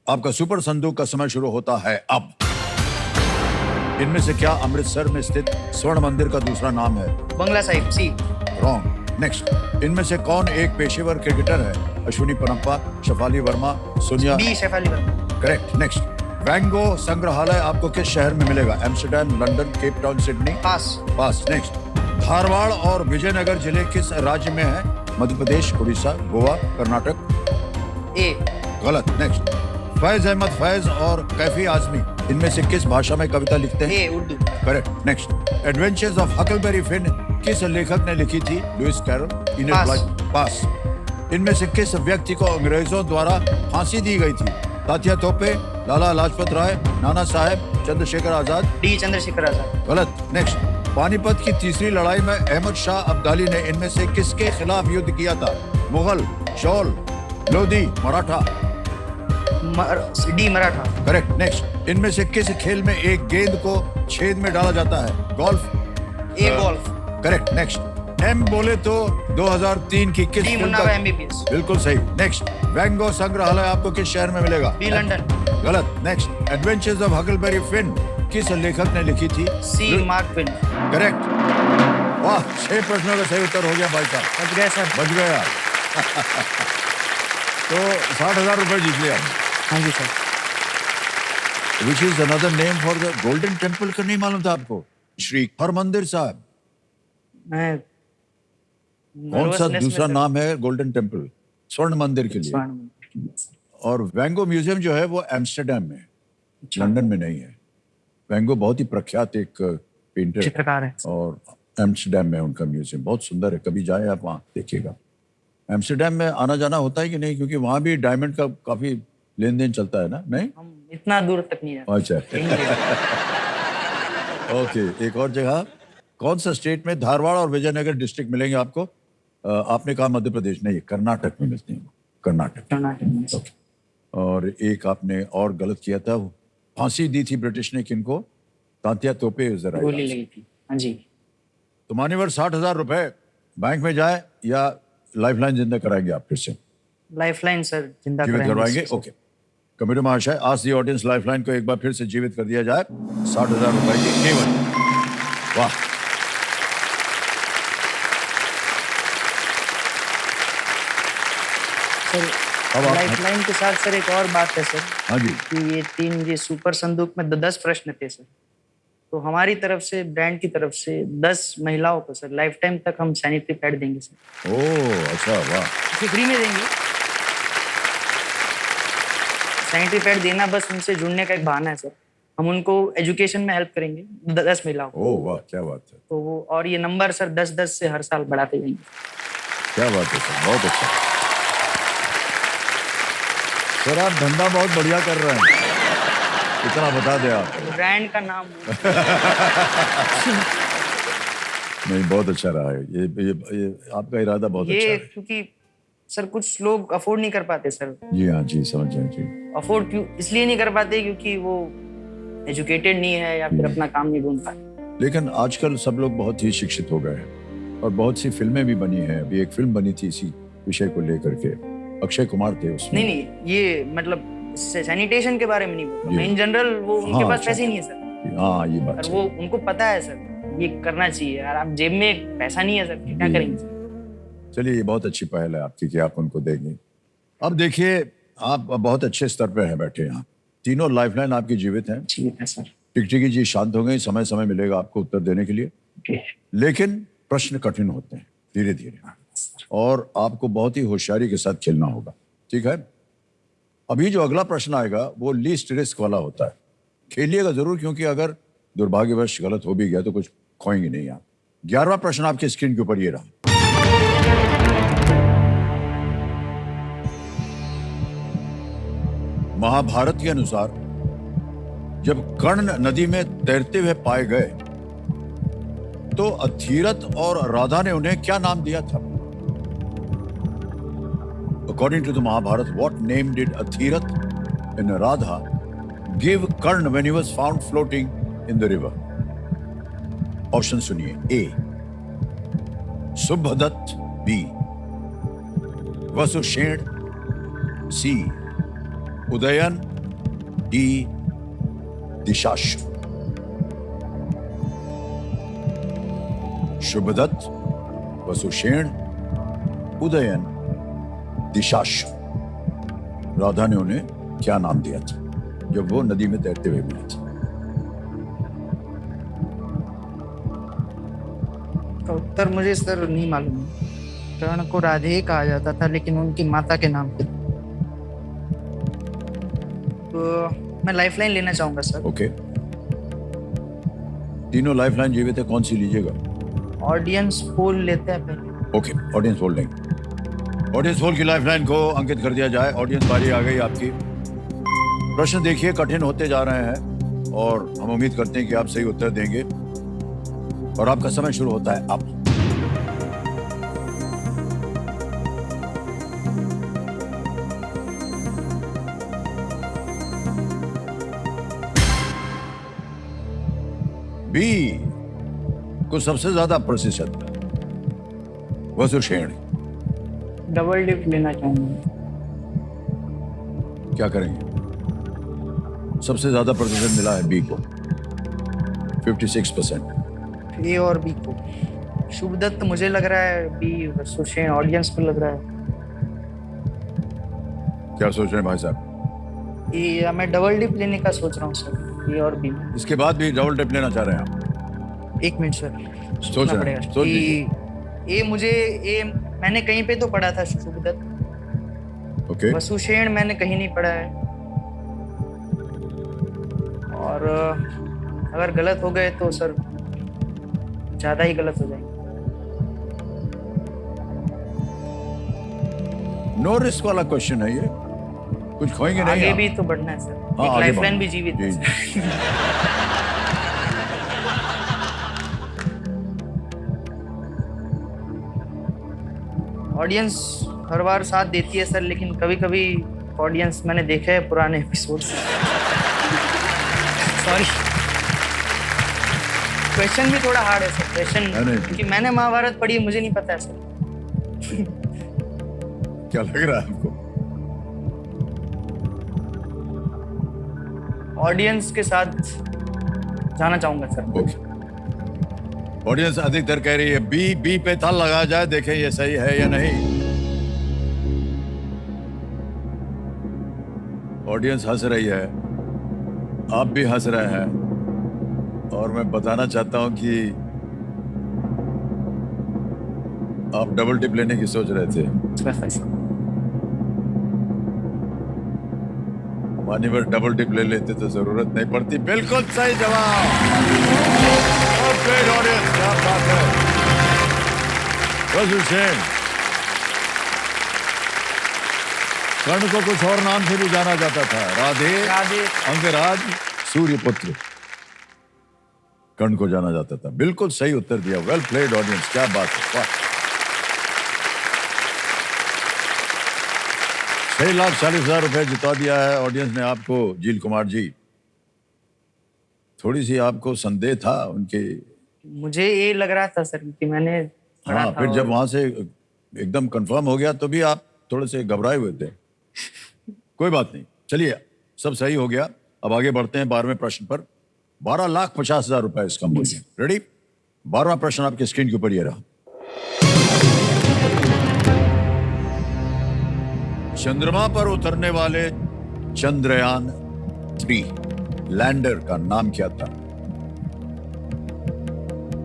आपका सुपर संदूक का समय शुरू होता है अब। इनमें से क्या अमृतसर में स्थित स्वर्ण मंदिर का दूसरा नाम है? Bangla Sahib. C. Wrong. Next, इनमें से कौन एक पेशेवर क्रिकेटर है? Ashwini Ponnappa, Shafali Verma, Sonia. B Shafali Verma. Correct. Next, Van Gogh संग्रहालय आपको किस शहर में मिलेगा? Amsterdam, London, Cape Town, Sydney. Pass. Pass. Next, Dharwad और विजयनगर जिले किस राज्य में है? मध्य प्रदेश, उड़ीसा, गोवा, कर्नाटक। ए। गलत। नेक्स्ट, फैज अहमद फैज और कैफी आजमी इनमें से किस भाषा में कविता लिखते हैं? A Urdu. Correct. Next, adventures of Huckleberry Finn किस लेखक ने लिखी थी? Lewis Carroll. पास। पास। इनमें से किस व्यक्ति को अंग्रेजों द्वारा फांसी दी गई थी? तात्या तोपे, लाला लाजपत राय, नाना साहेब, चंद्रशेखर आजाद। डी चंद्रशेखर आजाद। गलत। नेक्स्ट, पानीपत की तीसरी लड़ाई में अहमद शाह अब्दाली ने इनमें से किसके खिलाफ युद्ध किया था? Mughal, Chola, Lodhi, Maratha. D Maratha. Correct. Next, इनमें से किस खेल में एक गेंद को छेद में डाला जाता है? Golf. A golf. Correct. Next, M बोले तो 2003 की किस डी फिल्म मुन्ना का? MBBS। बिल्कुल सही। नेक्स्ट, वैन गो संग्रहालय आपको किस शहर में मिलेगा? B London. गलत। Next, adventures of Huckleberry Finn किस लेखक ने लिखी थी? C Mark Twain. करेक्ट। वाह, 6 प्रश्नों का सही उत्तर हो गया भाई साहब। बच गए सर। बच गया। तो 60,000 रुपए जीत लिया। हाँ जी sir. Which is another name for the golden temple का नहीं मालूम था आपको? श्री हरमंदिर साहब। मैं कौन सा दूसरा नाम है गोल्डन टेम्पल? स्वर्ण मंदिर के लिए। और वैंगो म्यूजियम जो है वो एम्स्टर्डम में, लंदन में नहीं है। वैंगो बहुत ही प्रख्यात एक पेंटर चित्रकार है, और एम्स्टर्डम में उनका म्यूजियम बहुत सुंदर है। कभी जाए आप वहाँ देखिएगा। एम्स्टर्डम में आना जाना होता है कि नहीं? क्योंकि वहाँ भी डायमंड का काफी लेन देन चलता है ना? नहीं, हम इतना दूर तक नहीं जाते। अच्छा। ओके, एक और जगह कौन सा स्टेट में? धारवाड़ और विजयनगर डिस्ट्रिक्ट मिलेंगे आपको। आपने कहा मध्य प्रदेश, नहीं, कर्नाटक में मिलते हैं, कर्नाटक। कर्नाटक में सर। ओके। और एक आपने और गलत किया था, फांसी दी थी ब्रिटिश ने किनको? तांत्या तोपे जरा। गोली लगी थी, हाँ जी। तो मान्यवर 60,000 रुपए बैंक में जाए या लाइफलाइन जिंदा कराएंगे आप फिर से? लाइफलाइन सर जिंदा जीवित करवाएंगे, कराएंगे। ओके। कमेटी महाशय, आज दी ऑडियंस लाइफलाइन को एक बार फिर से जीवित कर दिया जाए 60,000 रुपए की कीमत। वाह, सर अब आप- लाइफलाइन के साथ सर एक और बात है सर, हाँ जी। कि ये सुपर संदूक में 10 प्रश्न थे सर। तो हमारी तरफ से, ब्रांड की तरफ से 10 महिलाओं को सर लाइफ टाइम तक हम सैनिटरी पैड देंगे सर। ओह अच्छा, वाह। फ्री में देंगे। सैनिटरी पैड देना बस उनसे जुड़ने का एक बहाना है सर। हम उनको एजुकेशन में हेल्प करेंगे 10 महिलाओं को। ओह वाह, क्या बात है, तो वो, और ये नंबर सर 10-10 से हर साल बढ़ाते जाएंगे। क्या बात है सर, बहुत अच्छा। सर आप धंधा बहुत बढ़िया कर रहे हैं, इतना बता दें आप। ब्रांड का नाम नहीं, बहुत अच्छा रहा है ये आपका इरादा बहुत अच्छा ये, है। क्योंकि सर कुछ लोग अफोर्ड नहीं कर पाते सर। जी हाँ जी, समझ जाए जी। अफोर्ड क्यों इसलिए नहीं कर पाते क्योंकि वो एजुकेटेड नहीं है या फिर अपना काम नहीं ढूंढ पाते। लेकिन आजकल सब लोग बहुत ही शिक्षित हो गए हैं और बहुत सी फिल्में भी बनी हैं। अभी एक फिल्म बनी थी इसी विषय को लेकर के, अक्षय कुमार थे उसमें। नहीं, ये मतलब सैनिटेशन के बारे में नहीं बोल जी। रहा। इन जनरल वो उनके हाँ, पास अच्छा। पैसे ही नहीं है सर। हाँ ये बात और सही। वो उनको पता है सर ये करना चाहिए यार। आप जेब में पैसा नहीं है सर, क्या जी। करेंगे सर? चलिए, ये बहुत अच्छी पहल है आपकी कि आप उनको देंगे। अब देखिए, आप बहुत अच्छे स्तर पे हैं बैठे यहाँ। तीनों लाइफलाइन आपकी जीवित हैं। ठीक है सर। टिकटिकी जी शांत हो गई, समय समय मिलेगा आपको उत्तर देने के लिए। ठीक। लेकिन प्रश्न कठिन होते हैं धीरे धीरे, और आपको बहुत ही होशियारी के साथ खेलना होगा, ठीक है? अभी जो अगला प्रश्न आएगा वो लीस्ट रिस्क वाला होता है। खेलिएगा जरूर, क्योंकि अगर दुर्भाग्यवश गलत हो भी गया तो कुछ खोएंगे नहीं आप। 11वां प्रश्न आपके स्क्रीन के ऊपर ये रहा। महाभारत के अनुसार जब कर्ण नदी में तैरते हुए पाए गए तो अथीरथ और राधा ने उन्हें क्या नाम दिया था? According to the Mahabharata, what name did Athirath and Radha give Karna when he was found floating in the river? Option सुनिए। A. Subhadatt. B. Vasushen. C. Udayan. D. Dishashu. Shubhdatt, Vasushena, Udayan, दिशाशु। Radha ने उन्हें क्या नाम दिया था जब वो नदी में तैरते हुए मिले थे? तो उत्तर मुझे सर नहीं मालूम। कर्ण को राधे कहा जाता था, लेकिन उनकी माता के नाम पे। तो मैं लाइफलाइन लेना चाहूंगा सर। ओके। तीनों लाइफलाइन जीवित है, कौन सी लीजिएगा? ऑडियंस पोल लेते हैं पहले। ओके, ऑडियंस पोल लेंगे। ऑडियंस पोल की लाइफलाइन को अंकित कर दिया जाए। ऑडियंस बारी आ गई आपकी। प्रश्न देखिए कठिन होते जा रहे हैं और हम उम्मीद करते हैं कि आप सही उत्तर देंगे, और आपका समय शुरू होता है अब। बी को सबसे ज्यादा प्रतिशत वसुषेण। डबल डिप लेना चाहूंगा। क्या करेंगे? सबसे ज्यादा प्रतिशत मिला है बी को, 56%। ए और बी को। शुभदत्त मुझे लग रहा है, बी सुषेण ऑडियंस को लग रहा है। क्या सोच रहे हैं भाई साहब? ये मैं डबल डिप लेने का सोच रहा हूँ सर, ए और बी में। इसके बाद भी डबल टिप लेना चाह रहे हैं आप? एक मिनट सर, सोच सोचना रहे पड़ेगा। हैं, सोच लीजिए। ए मैंने कहीं पे तो पढ़ा था शुभदत्त। ओके। वसुषेण मैंने कहीं नहीं पढ़ा है। और अगर गलत हो गए तो सर ज्यादा ही गलत हो जाएंगे। नो रिस्क वाला क्वेश्चन है ये, कुछ खोएंगे नहीं आगे आप। भी तो बढ़ना है सर। हाँ, एक आगे लाइफलाइन बढ़ना। भी जीवित है जी, सर। ऑडियंस हर बार साथ देती है सर, लेकिन कभी कभी ऑडियंस मैंने देखा है पुराने एपिसोड। सॉरी, क्वेश्चन भी थोड़ा हार्ड है सर, क्वेश्चन, नहीं। क्योंकि मैंने महाभारत पढ़ी है, मुझे नहीं पता है सर। क्या लग रहा है आपको? ऑडियंस के साथ जाना चाहूंगा सर। ओके, ऑडियंस अधिकतर कह रही है बी पे ताल लगाया जाए, देखें ये सही है या नहीं। ऑडियंस हंस रही है, आप भी हंस रहे हैं, और मैं बताना चाहता हूं कि आप डबल टिप लेने की सोच रहे थे। मान्यवर डबल टिप ले लेते तो जरूरत नहीं पड़ती। बिल्कुल सही जवाब। ऑडियंस, क्या बात है। कर्ण को कुछ और नाम से भी जाना जाता था, राधे, अंगराज, सूर्यपुत्र, कर्ण को जाना जाता था। बिल्कुल सही उत्तर दिया, वेल प्लेड ऑडियंस, क्या बात है, वाह। 6,40,000 रुपए जिता दिया है ऑडियंस ने आपको। जील कुमार जी, थोड़ी सी आपको संदेह था उनके? मुझे ये लग रहा था सर कि मैंने पढ़ा हाँ, था, फिर जब वहां से एकदम कंफर्म हो गया तो भी आप थोड़े से घबराए हुए थे। कोई बात नहीं, चलिए सब सही हो गया। अब आगे बढ़ते हैं 12वें प्रश्न पर। 12,50,000 रुपए इसका मूल्य। रेडी? 12वां प्रश्न आपके स्क्रीन के ऊपर ये रहा। चंद्रमा पर उतरने वाले चंद्रयान 3 लैंडर का नाम क्या था?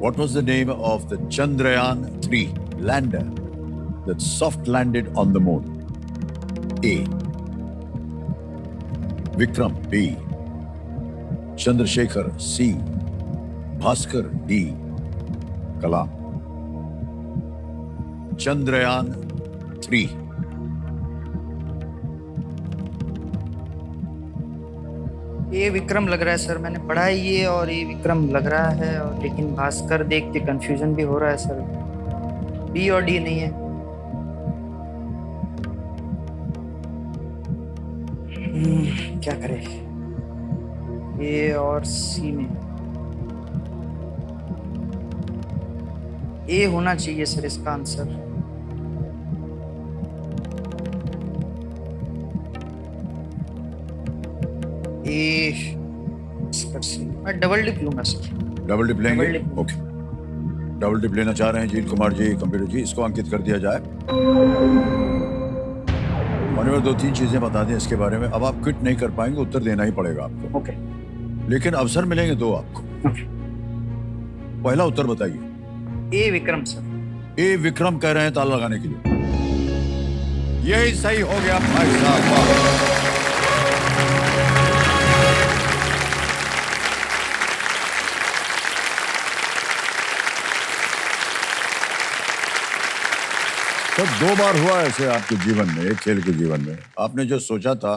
What was the name of the Chandrayaan 3 lander that soft landed on the moon? A. Vikram. B. Chandrasekhar. C. Bhaskar. D. Kalam. Chandrayaan 3. ये विक्रम लग रहा है सर, मैंने पढ़ा है ये, और ये विक्रम लग रहा है, और लेकिन भास्कर देख के कंफ्यूजन भी हो रहा है सर। बी और डी नहीं है। क्या करें? ए और सी में ए होना चाहिए सर इसका आंसर। मैं डबल डिप लूंगा सर। डबल डिप लेंगे? Double dip. Okay, double dip लेना चाह रहे हैं जील कुमार जी, कंप्यूटर जी, इसको अंकित कर दिया जाए। मान्यवर 2-3 चीजें बता दें इसके बारे में। अब आप क्विट नहीं कर पाएंगे, उत्तर देना ही पड़ेगा आपको। ओके, लेकिन अवसर मिलेंगे 2 आपको। पहला उत्तर बताइए। ए विक्रम सर। ए विक्रम कह रहे हैं ताला लगाने के लिए। यही सही हो गया भाई साहब, वाह। तो 2 बार हुआ ऐसे आपके जीवन में, एक खेल के जीवन में आपने जो सोचा था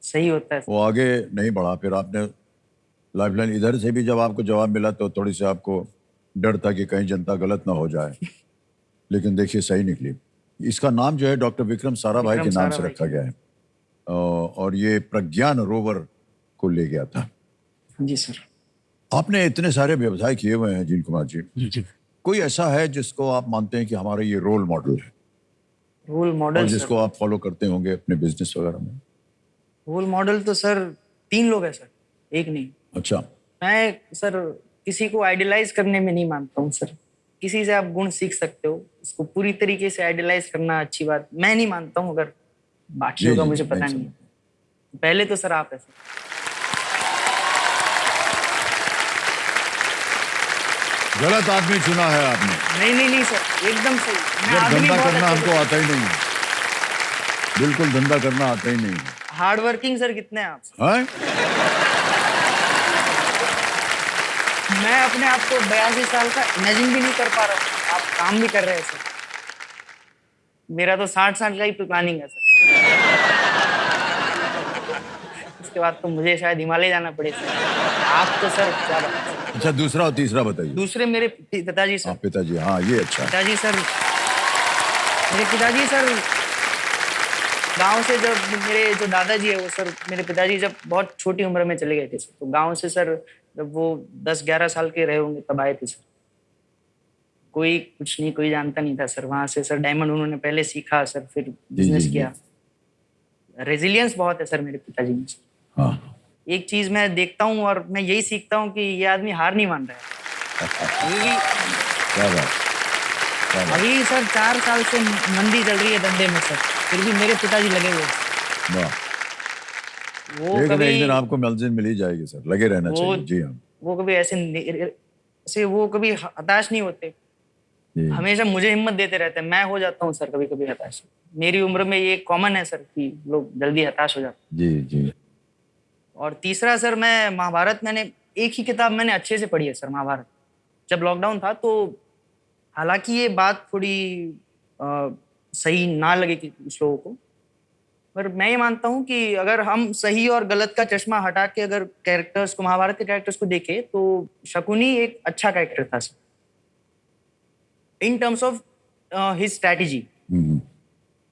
सही होता है वो आगे नहीं बढ़ा, फिर आपने लाइफलाइन इधर से भी जब आपको जवाब मिला तो थोड़ी सी आपको डर था कि कहीं जनता गलत ना हो जाए, लेकिन देखिए सही निकली। इसका नाम जो है डॉक्टर विक्रम साराभाई के नाम से रखा गया है, और ये प्रज्ञान रोवर को ले गया था। जी सर। आपने इतने सारे व्यवसाय किए हुए हैं जील कुमार जी, कोई ऐसा है जिसको आप मानते हैं कि हमारा ये रोल मॉडल है, रोल और मॉडल जिसको आप फॉलो करते होंगे अपने बिजनेस वगैरह में? रोल मॉडल तो सर 3 लोग हैं सर, एक नहीं। अच्छा, मैं सर किसी को आइडियलाइज करने में नहीं मानता हूँ सर। किसी से आप गुण सीख सकते हो, उसको पूरी तरीके से आइडियलाइज करना अच्छी बात मैं नहीं मानता हूँ। अगर बाकियों का मुझे पता नहीं है। पहले तो सर आप है सर। गलत आदमी चुना है आपने। नहीं सर, एकदम सही। मैं जब आदमी धंधा बहुत करना अच्छा हमको आता ही नहीं है, बिल्कुल धंधा करना आता ही नहीं है। हार्ड वर्किंग सर कितने हैं आप? हैं? मैं अपने आप को 82 साल का इमेजिन भी नहीं कर पा रहा हूँ, आप काम भी कर रहे हैं सर। मेरा तो 60 साल का ही प्लानिंग है सर। इसके बाद तो मुझे शायद हिमालय जाना पड़े सर। आप तो सर क्या बात है। अच्छा, दूसरा और तीसरा बताइए। दूसरे मेरे पिताजी सर। पिताजी, हाँ ये अच्छा। पिताजी सर मेरे पिताजी सर गांव से, जब मेरे जो दादाजी है वो सर, मेरे पिताजी जब बहुत छोटी उम्र में चले गए थे सर, तो गांव से सर जब वो 10-11 साल के रहे होंगे तब आए थे सर। कोई कुछ नहीं, कोई जानता नहीं था सर। वहां से सर डायमंड उन्होंने पहले सीखा सर, फिर बिजनेस किया। रेजिलियंस बहुत है सर मेरे पिताजी में। हाँ, एक चीज मैं देखता हूँ और मैं यही सीखता हूँ कि ये आदमी हार नहीं मान रहा है। अभी भी क्या बात, क्या बात। अभी सर 4 साल से मंदी चल रही है धंधे में सर, फिर भी मेरे पिताजी लगे हुए हैं। वाह। वो एक न कभी एक दिन आपको मंजिल मिल ही जाएगी सर, लगे रहना वो चाहिए। जी हाँ, वो कभी ऐसे वो कभी हताश नहीं होते, जी हमेशा मुझे हिम्मत देते रहते हैं। मैं हो जाता हूँ सर कभी कभी हताश। मेरी उम्र में ये कॉमन है सर कि लोग जल्दी हताश हो जाते जी जी। हैं। और तीसरा सर, मैं महाभारत, मैंने एक ही किताब मैंने अच्छे से पढ़ी है सर, महाभारत। जब लॉकडाउन था तो हालांकि ये बात थोड़ी सही ना लगे कि कुछ लोगों को, पर मैं ये मानता हूँ कि अगर हम सही और गलत का चश्मा हटा के अगर कैरेक्टर्स को, महाभारत के कैरेक्टर्स को देखें, तो शकुनी एक अच्छा कैरेक्टर था sir, in terms of his strategy. Hmm,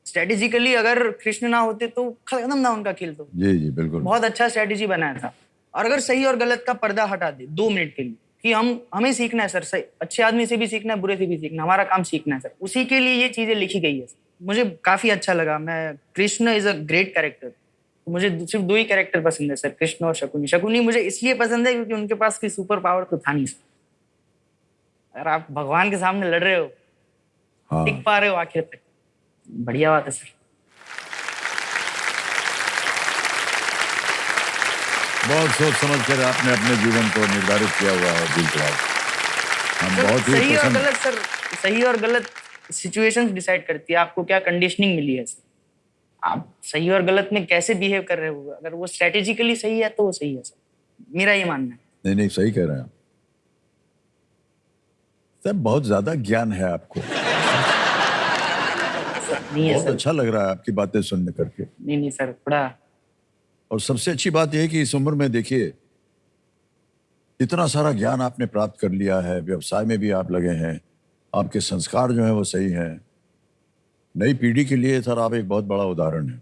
strategically अगर कृष्ण ना होते तो खत्म था उनका खेल। तो जी जी बिल्कुल। बहुत अच्छा स्ट्रेटेजी बनाया था। और अगर सही और गलत का पर्दा हटा दे 2 मिनट के लिए, कि हमें सीखना है सर, सही अच्छे आदमी से भी सीखना है, बुरे से भी सीखना, हमारा काम सीखना है सर, उसी के लिए ये चीजें लिखी गई है। मुझे काफी अच्छा लगा। मैं, Krishna is a great character. मुझे सिर्फ 2 ही कैरेक्टर पसंद है सर, कृष्ण और शकुनी। शकुनी मुझे इसलिए पसंद है क्योंकि उनके पास कोई सुपर पावर तो था नहीं सर। अगर आप भगवान के सामने लड़ रहे हो, हाँ, टिक पा रहे हो आखिर तक, बढ़िया बात है सर। बहुत सोच समझ कर आपने अपने जीवन को निर्धारित किया हुआ है दिलकुमार। हम सर, बहुत ही सही और पसंद। गलत सर, सही और गलत सिचुएशंस डिसाइड करती है आपको क्या कंडीशनिंग मिली है सर। आप सही और गलत में कैसे बिहेव कर रहे हो, अगर वो स्ट्रेटेजिकली सही है तो वो सही है सर, मेरा ये मानना है। नहीं नहीं, सही कह रहे हैं आप सर, बहुत ज्यादा ज्ञान है आपको। नहीं है बहुत सर, अच्छा लग रहा है आपकी बातें सुनने करके। नहीं नहीं सर, थोड़ा और सबसे अच्छी बात यह है कि इस उम्र में देखिए इतना सारा ज्ञान आपने प्राप्त कर लिया है, व्यवसाय में भी आप लगे हैं, आपके संस्कार जो हैं वो सही हैं। नई पीढ़ी के लिए सर आप एक बहुत बड़ा उदाहरण है।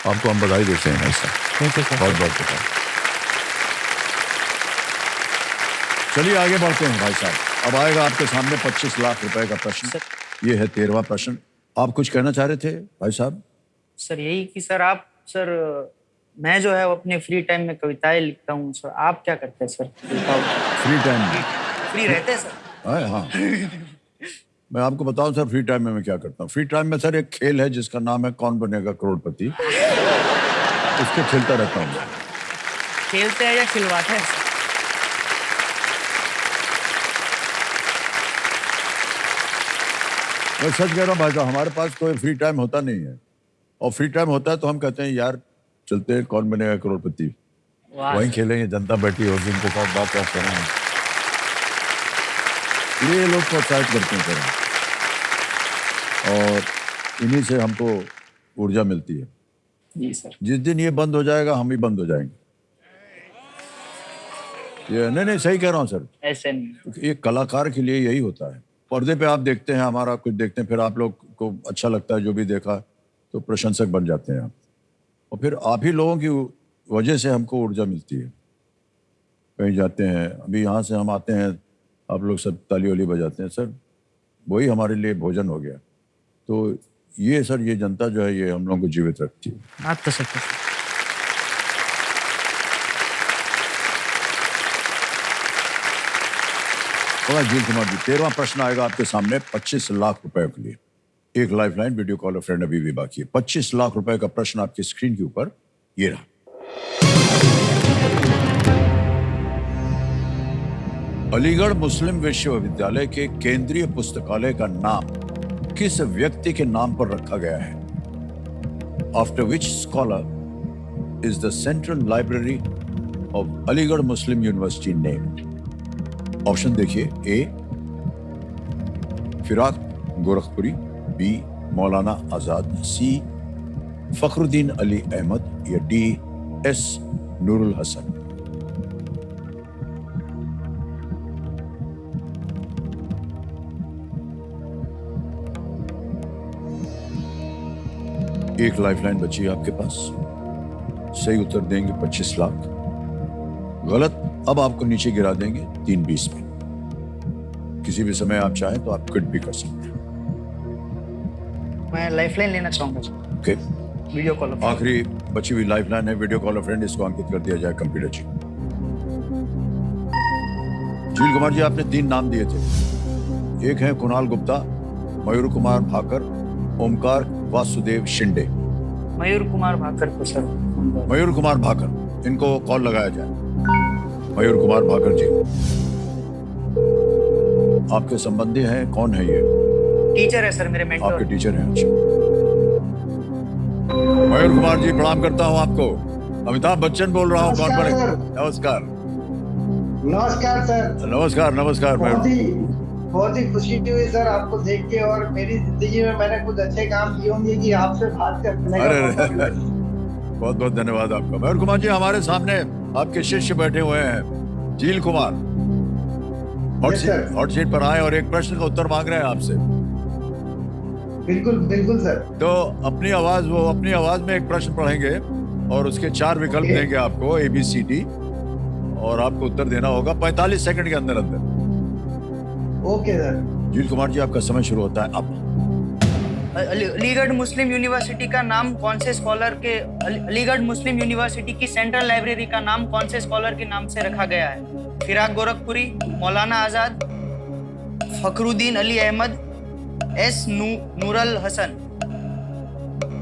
आपको हम बधाई देते हैं ऐसा, बहुत बहुत बधाई। चलिए आगे बढ़ते हैं भाई साहब। अब आएगा आपके सामने 25 लाख रुपए का प्रश्न। ये है 13वां प्रश्न। आप कुछ कहना चाह रहे थे भाई साहब? सर यही कि सर आप, सर मैं जो है वो अपने फ्री टाइम में कविताएं लिखता हूँ सर। आप क्या करते हैं सर? फ्री टाइम में फ्री रहते हैं सर? हाँ, मैं आपको बताऊं सर, फ्री टाइम में मैं क्या करता हूँ। फ्री टाइम में सर एक खेल है जिसका नाम है कौन बनेगा करोड़पति। उसको खेलता रहता हूँ। खेलते हैं या खिलवाते हैं सर? मैं सच कह रहा हूँ भाई साहब, हमारे पास कोई फ्री टाइम होता नहीं है, और फ्री टाइम होता है तो हम कहते हैं यार चलते हैं कौन बनेगा करोड़पति, वाह वहीं खेलेंगे, जनता बैठी होगी, इनके साथ बात करेंगे। ये लोग प्रोत्साहित करते हैं सर, और इन्हीं से हमको ऊर्जा मिलती है। जी सर। जिस दिन ये बंद हो जाएगा हम भी बंद हो जाएंगे। ये नहीं सही कह रहा हूँ सर। ऐसे नहीं, एक कलाकार के लिए यही होता है। पर्दे पे आप देखते हैं, हमारा कुछ देखते हैं, फिर आप लोग को अच्छा लगता है जो भी देखा, तो प्रशंसक बन जाते हैं आप, और फिर आप ही लोगों की वजह से हमको ऊर्जा मिलती है। कहीं जाते हैं, अभी यहाँ से हम आते हैं, आप लोग सब ताली वाली बजाते हैं सर, वही हमारे लिए भोजन हो गया। तो ये सर, ये जनता जो है ये हम लोगों को जीवित रखती है। बात तो सच है सर। जील कुमार जी, 13वां प्रश्न आएगा आपके सामने 25 लाख रुपए के लिए। एक लाइफलाइन वीडियो कॉल फ्रेंड अभी भी बाकी है। 25 लाख रुपए का प्रश्न आपकी स्क्रीन के ऊपर ये रहा। अलीगढ़ मुस्लिम विश्वविद्यालय के केंद्रीय पुस्तकालय का नाम किस व्यक्ति के नाम पर रखा गया है? After which scholar is the central library of Aligarh Muslim university named? Option देखिए, ए फिराक गोरखपुरी, बी मौलाना आजाद, सी फखरुद्दीन अली अहमद, या डी एस नूरुल हसन। एक लाइफलाइन बची है आपके पास। सही उत्तर देंगे 25 लाख, गलत अब आपको नीचे गिरा देंगे 3-20 में। किसी भी समय आप चाहें तो आप क्विट भी कर सकते हैं। मैं लाइफलाइन लेना चाहूंगा सर। Okay, video call. आखिरी बची हुई लाइफलाइन है वीडियो कॉल फ्रेंड, इसको अंकित कर दिया जाए कंप्यूटर जी। झील कुमार जी, आपने 3 नाम दिए थे। एक है कुणाल गुप्ता, मयूर कुमार भाकर, ओमकार वासुदेव शिंदे। मयूर कुमार भाकर को सर। मयूर कुमार भाकर, इनको कॉल लगाया जाए। मयूर कुमार भाकर जी आपके संबंधी हैं? कौन है ये? टीचर है सर, मेरे मेंटर। आपके टीचर हैं? अच्छा। मयूर कुमार जी प्रणाम करता हूं आपको। अमिताभ बच्चन बोल रहा हूं। कौन पर? नमस्कार। नमस्कार सर। नमस्कार नमस्कार। बहुत ही खुशी हुई सर आपको देख के, और मेरी जिंदगी में मैंने कुछ अच्छे काम किए होंगे कि आपसे बात करने का मौका मिला। बहुत बहुत धन्यवाद आपका। मयूर कुमार जी, हमारे सामने आपके शिष्य बैठे हुए हैं, झील कुमार। हॉट सीट पर आए और एक प्रश्न का उत्तर मांग रहे हैं आपसे। बिल्कुल बिल्कुल सर। तो अपनी आवाज में एक प्रश्न पढ़ेंगे और उसके 4 विकल्प देंगे आपको, ABCD, और आपको उत्तर देना होगा 45 सेकंड के अंदर अंदर। Okay sir. झील कुमार जी, आपका समय शुरू होता है अब। अलीगढ़ मुस्लिम यूनिवर्सिटी का नाम कौन से स्कॉलर के अलीगढ़ मुस्लिम यूनिवर्सिटी की सेंट्रल लाइब्रेरी का नाम कौन से स्कॉलर के नाम से रखा गया है? फिराक गोरखपुरी, मौलाना आजाद, फखरुद्दीन अली अहमद, नूरल हसन।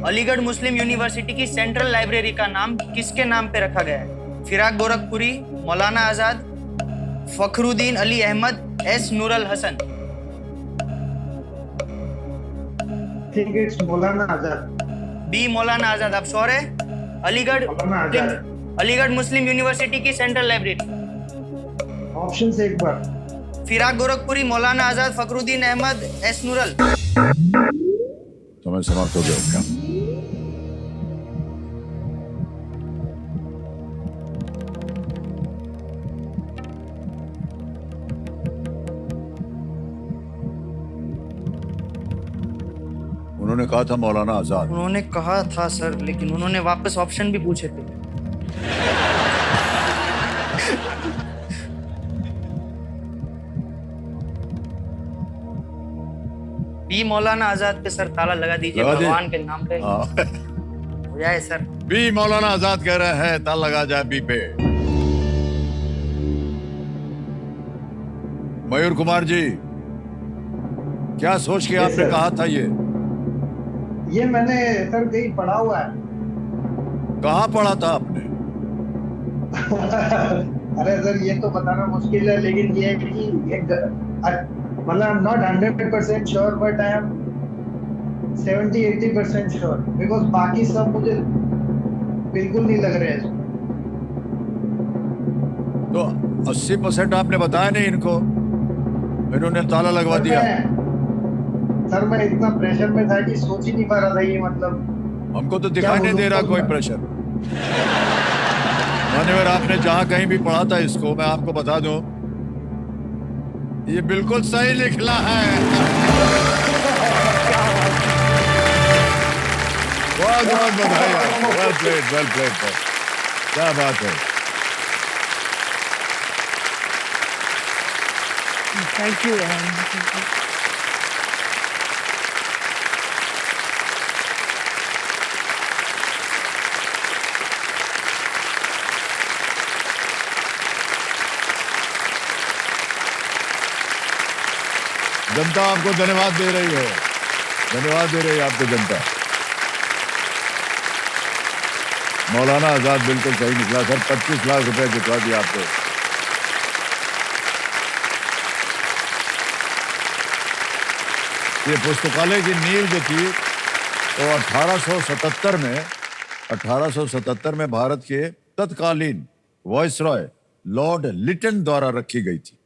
अलीगढ़ मुस्लिम यूनिवर्सिटी की सेंट्रल लाइब्रेरी का नाम किसके नाम पे रखा गया है? फिराक गोरखपुरी, मौलाना आजाद, फखरुद्दीन अली अहमद, नूरल हसन। ठीक है, मौलाना आजाद। बी मौलाना आजाद, आप श्योर है? अलीगढ़ मुस्लिम यूनिवर्सिटी की सेंट्रल लाइब्रेरी। ऑप्शन से एक बार। फिराक गोरखपुरी, मौलाना आजाद, फखरुद्दीन अहमद, नूरल। समय समाप्त हो गया क्या? उन्होंने कहा था मौलाना आजाद। उन्होंने कहा था सर, लेकिन उन्होंने वापस ऑप्शन भी पूछे थे। बी मौलाना आजाद पे सर ताला लगा दीजिए, भगवान के नाम पे हो जाए सर। बी मौलाना आजाद कह रहे हैं, ताला लगा जाए बी पे। मयूर कुमार जी, क्या सोच के आपने कहा था ये मैंने सर कहीं पढ़ा हुआ है। कहाँ पढ़ा था आपने? अरे सर ये तो बताना मुश्किल है, लेकिन ये है कि मतलब I'm not 100% sure, but I am 70-80% sure, because बाकी सब मुझे बिल्कुल नहीं लग रहे हैं। तो 80% आपने बताया नहीं इनको, इन्होंने ताला लगवा दिया। सर मैं इतना प्रेशर में था कि सोच ही नहीं पा रहा था ये, मतलब हमको तो दिखाई नहीं दे रहा कोई प्रेशर। मान्यवर, आपने जहां कहीं भी पढ़ा था इसको, मैं आपको बता दूं, ये बिल्कुल सही लिखना है। बहुत बहुत बधाई आपको। Well played, well played. क्या बात है। Thank you. जनता आपको धन्यवाद दे रही है, धन्यवाद दे रही है आपको जनता। मौलाना आजाद बिल्कुल सही निकला सर। 25 लाख रुपए जितवा दिया आपको। ये पुस्तकालय की नींव जो थी तो 1877 में भारत के तत्कालीन वायसरॉय लॉर्ड लिटन द्वारा रखी गई थी।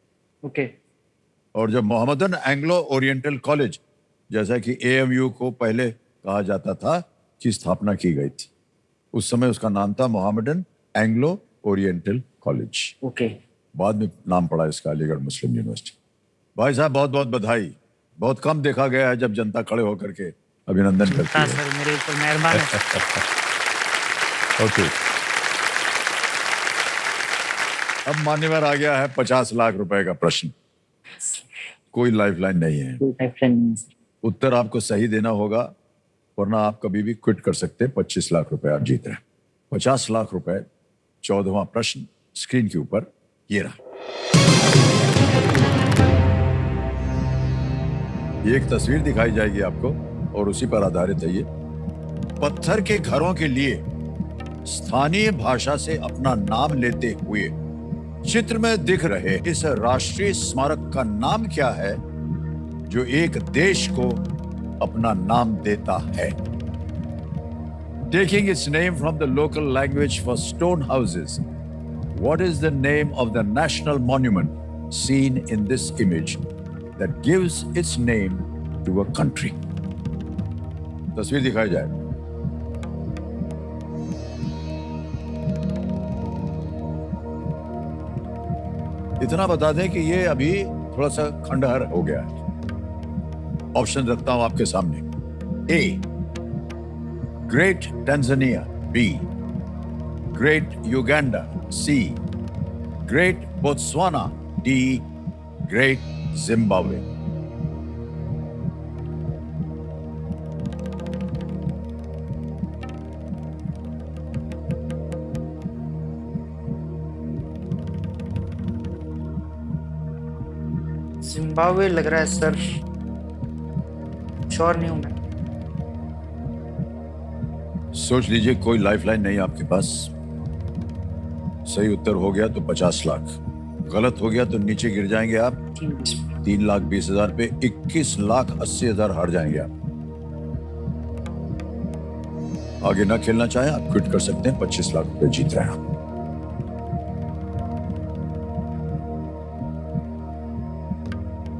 ओके। और जब मोहम्मदन एंग्लो ओरिएंटल कॉलेज, जैसा कि AMU को पहले कहा जाता था, की स्थापना की गई थी। उस समय उसका नाम था Mohammedan Anglo oriental college. Okay. बाद में नाम पड़ा इसका अलीगढ़ मुस्लिम यूनिवर्सिटी। भाई साहब बहुत बहुत बधाई। बहुत कम देखा गया है जब जनता खड़े होकर के अभिनंदन करती हाँ है। सर, मेरे ऊपर मेहरबान है। ओके, अब मान्यवर आ गया है 50 लाख रुपए का प्रश्न। कोई लाइफलाइन नहीं है, कोई टाइप नहीं है सर। उत्तर आपको सही देना होगा, वरना आप कभी भी क्विट कर सकते हैं। 25 लाख रुपए आप जीत रहे हैं। 50 लाख रुपए, 14वां प्रश्न स्क्रीन के ऊपर ये रहा। ये एक तस्वीर दिखाई जाएगी आपको और उसी पर आधारित है ये। पत्थर के घरों के लिए स्थानीय भाषा से अपना नाम लेते हुए चित्र में दिख रहे इस राष्ट्रीय स्मारक का नाम क्या है जो एक देश को अपना नाम देता है? Taking its name from the local language for stone houses, what is the name of the national monument seen in this image that gives its name to a country? तस्वीर दिखाई जाए। इतना बता दें कि ये अभी थोड़ा सा खंडहर हो गया है। ऑप्शन रखता हूं आपके सामने। A, great Tanzania. B, great Uganda. C, great Botswana. D, great Zimbabwe. Zimbabwe लग रहा है सर, श्योर नहीं हूं मैं। सोच लीजिए, कोई लाइफलाइन नहीं आपके पास। सही उत्तर हो गया तो 50 लाख, गलत हो गया तो नीचे गिर जाएंगे आप 3,20,000 पे। 21,80,000 हार जाएंगे आप। आगे ना खेलना चाहे आप क्विट कर सकते हैं। 25 लाख रुपए जीत रहे हैं आप।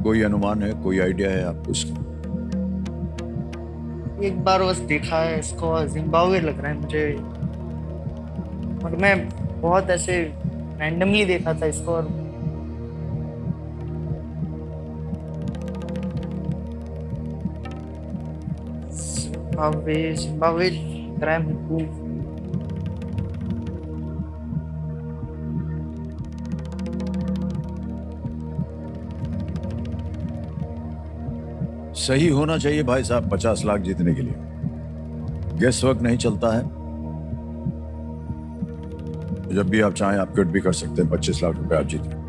कोई अनुमान है, कोई आइडिया है आपको इसका? एक बार बस देखा है इसको, जिम्बाब्वे लग रहा है मुझे, और मैं बहुत ऐसे रैंडमली देखा था इसको। और जिम्बाब्वे लग रहा है मेरे को। सही होना चाहिए भाई साहब 50 लाख जीतने के लिए। गेस वर्क नहीं चलता है। जब भी आप चाहें आप क्विट भी कर सकते हैं। 25 लाख रुपए आप जीत रहे हैं।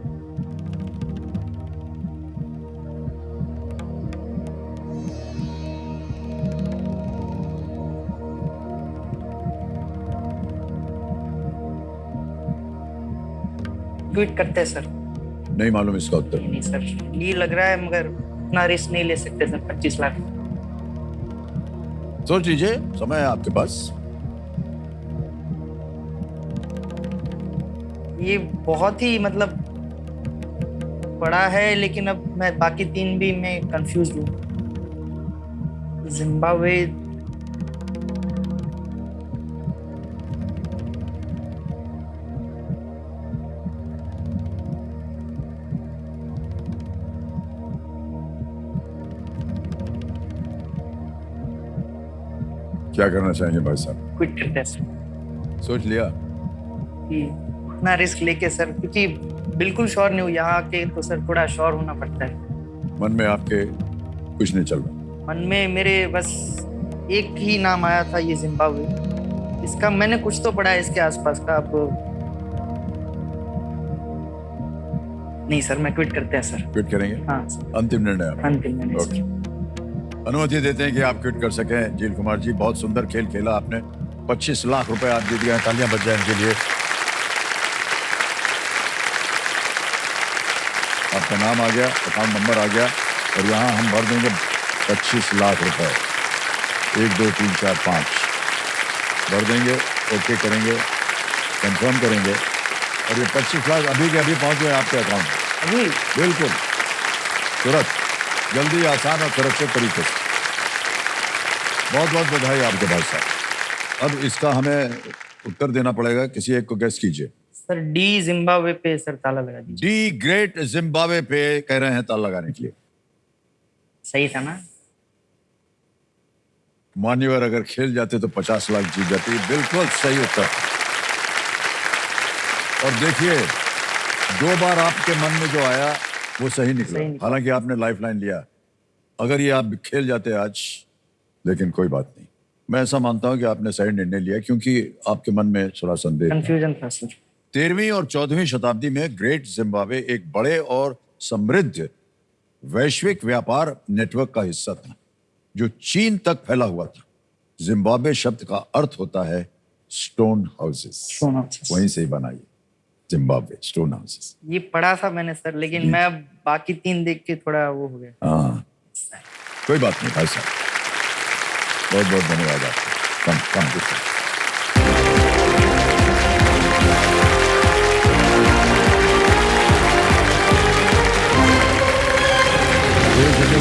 ट्वीट करते हैं सर। नहीं मालूम इसका उत्तर। नहीं सर, ये लग रहा है, मगर इतना रिस्क नहीं ले सकते सर। 25 लाख सोच लीजिए, समय है आपके पास। ये बहुत ही मतलब बड़ा है, लेकिन अब मैं बाकी तीन भी मैं कंफ्यूज हूँ। जिम्बाब्वे, क्या करना चाहेंगे भाई साहब? क्विट करते हैं सर। सोच लिया? कि इतना रिस्क लेके सर, क्योंकि बिल्कुल श्योर नहीं हूँ यहाँ आके, तो सर थोड़ा श्योर होना पड़ता है। मन में आपके कुछ नहीं चल रहा? मन में मेरे बस एक ही नाम आया था, ये जिम्बाब्वे। इसका मैंने कुछ तो पढ़ा है इसके आसपास का। अब नहीं सर, मैं क्विट करते हैं सर। क्विट करेंगे? हाँ सर, अंतिम निर्णय आपका? अंतिम निर्णय ओके, सर। अनुमति देते हैं कि आप क्विट कर सकें। जील कुमार जी, बहुत सुंदर खेल खेला आपने। 25 लाख रुपए आप जीत गए। तालियां बज जाए इनके लिए। आपका नाम आ गया, अकाउंट नंबर आ गया, और यहाँ हम भर देंगे 25 लाख रुपए। 1 2 3 4 5 भर देंगे। ओके करेंगे, कंफर्म करेंगे, और ये 25 लाख अभी के अभी पहुंच गए आपके अकाउंट में। अभी बिल्कुल तुरंत, जल्दी, आसान और सुरक्षित तरीके से। बहुत बहुत बधाई आपके भाई साहब। अब इसका हमें उत्तर देना पड़ेगा। किसी एक को गेस कीजिए। सर, डी जिम्बाब्वे पे सर ताला लगा दीजिए। डी, ग्रेट जिम्बाब्वे पे कह रहे हैं ताला लगाने के लिए। सही था ना? मान्यवर अगर खेल जाते तो 50 लाख जीत जाते। बिल्कुल सही उत्तर। और देखिए 2 बार आपके मन में जो आया वो सही निकला। हालांकि आपने लाइफलाइन लिया। अगर ये आप खेल जाते आज, लेकिन कोई बात नहीं। मैं ऐसा मानता हूं कि आपने सही निर्णय लिया क्योंकि आपके मन में थोड़ा संदेह था। कंफ्यूजन था सर। 13वीं और 14वीं शताब्दी में ग्रेट जिम्बाब्वे एक बड़े और समृद्ध वैश्विक व्यापार नेटवर्क का हिस्सा था जो चीन तक फैला हुआ था। जिम्बाब्वे शब्द का अर्थ होता है स्टोन हाउसेस। वहीं से ही बनाइए जिम्बाब्वे स्टोन हाउसेस। ये पढ़ा था मैंने सर, लेकिन मैं बाकी 3 देख के थोड़ा वो हो गया। हाँ कोई बात नहीं भाई साहब, बहुत बहुत धन्यवाद आपको। कम कुछ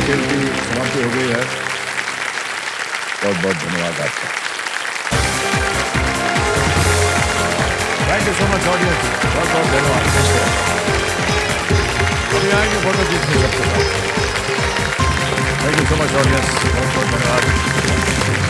खेल की समाप्ति हो गई है। बहुत बहुत धन्यवाद आपका। Thank you so much audience, बहुत बहुत धन्यवाद। अभी आएंगे फोटो खींचने सबके साथ। Thank you so much audience, बहुत बहुत धन्यवाद।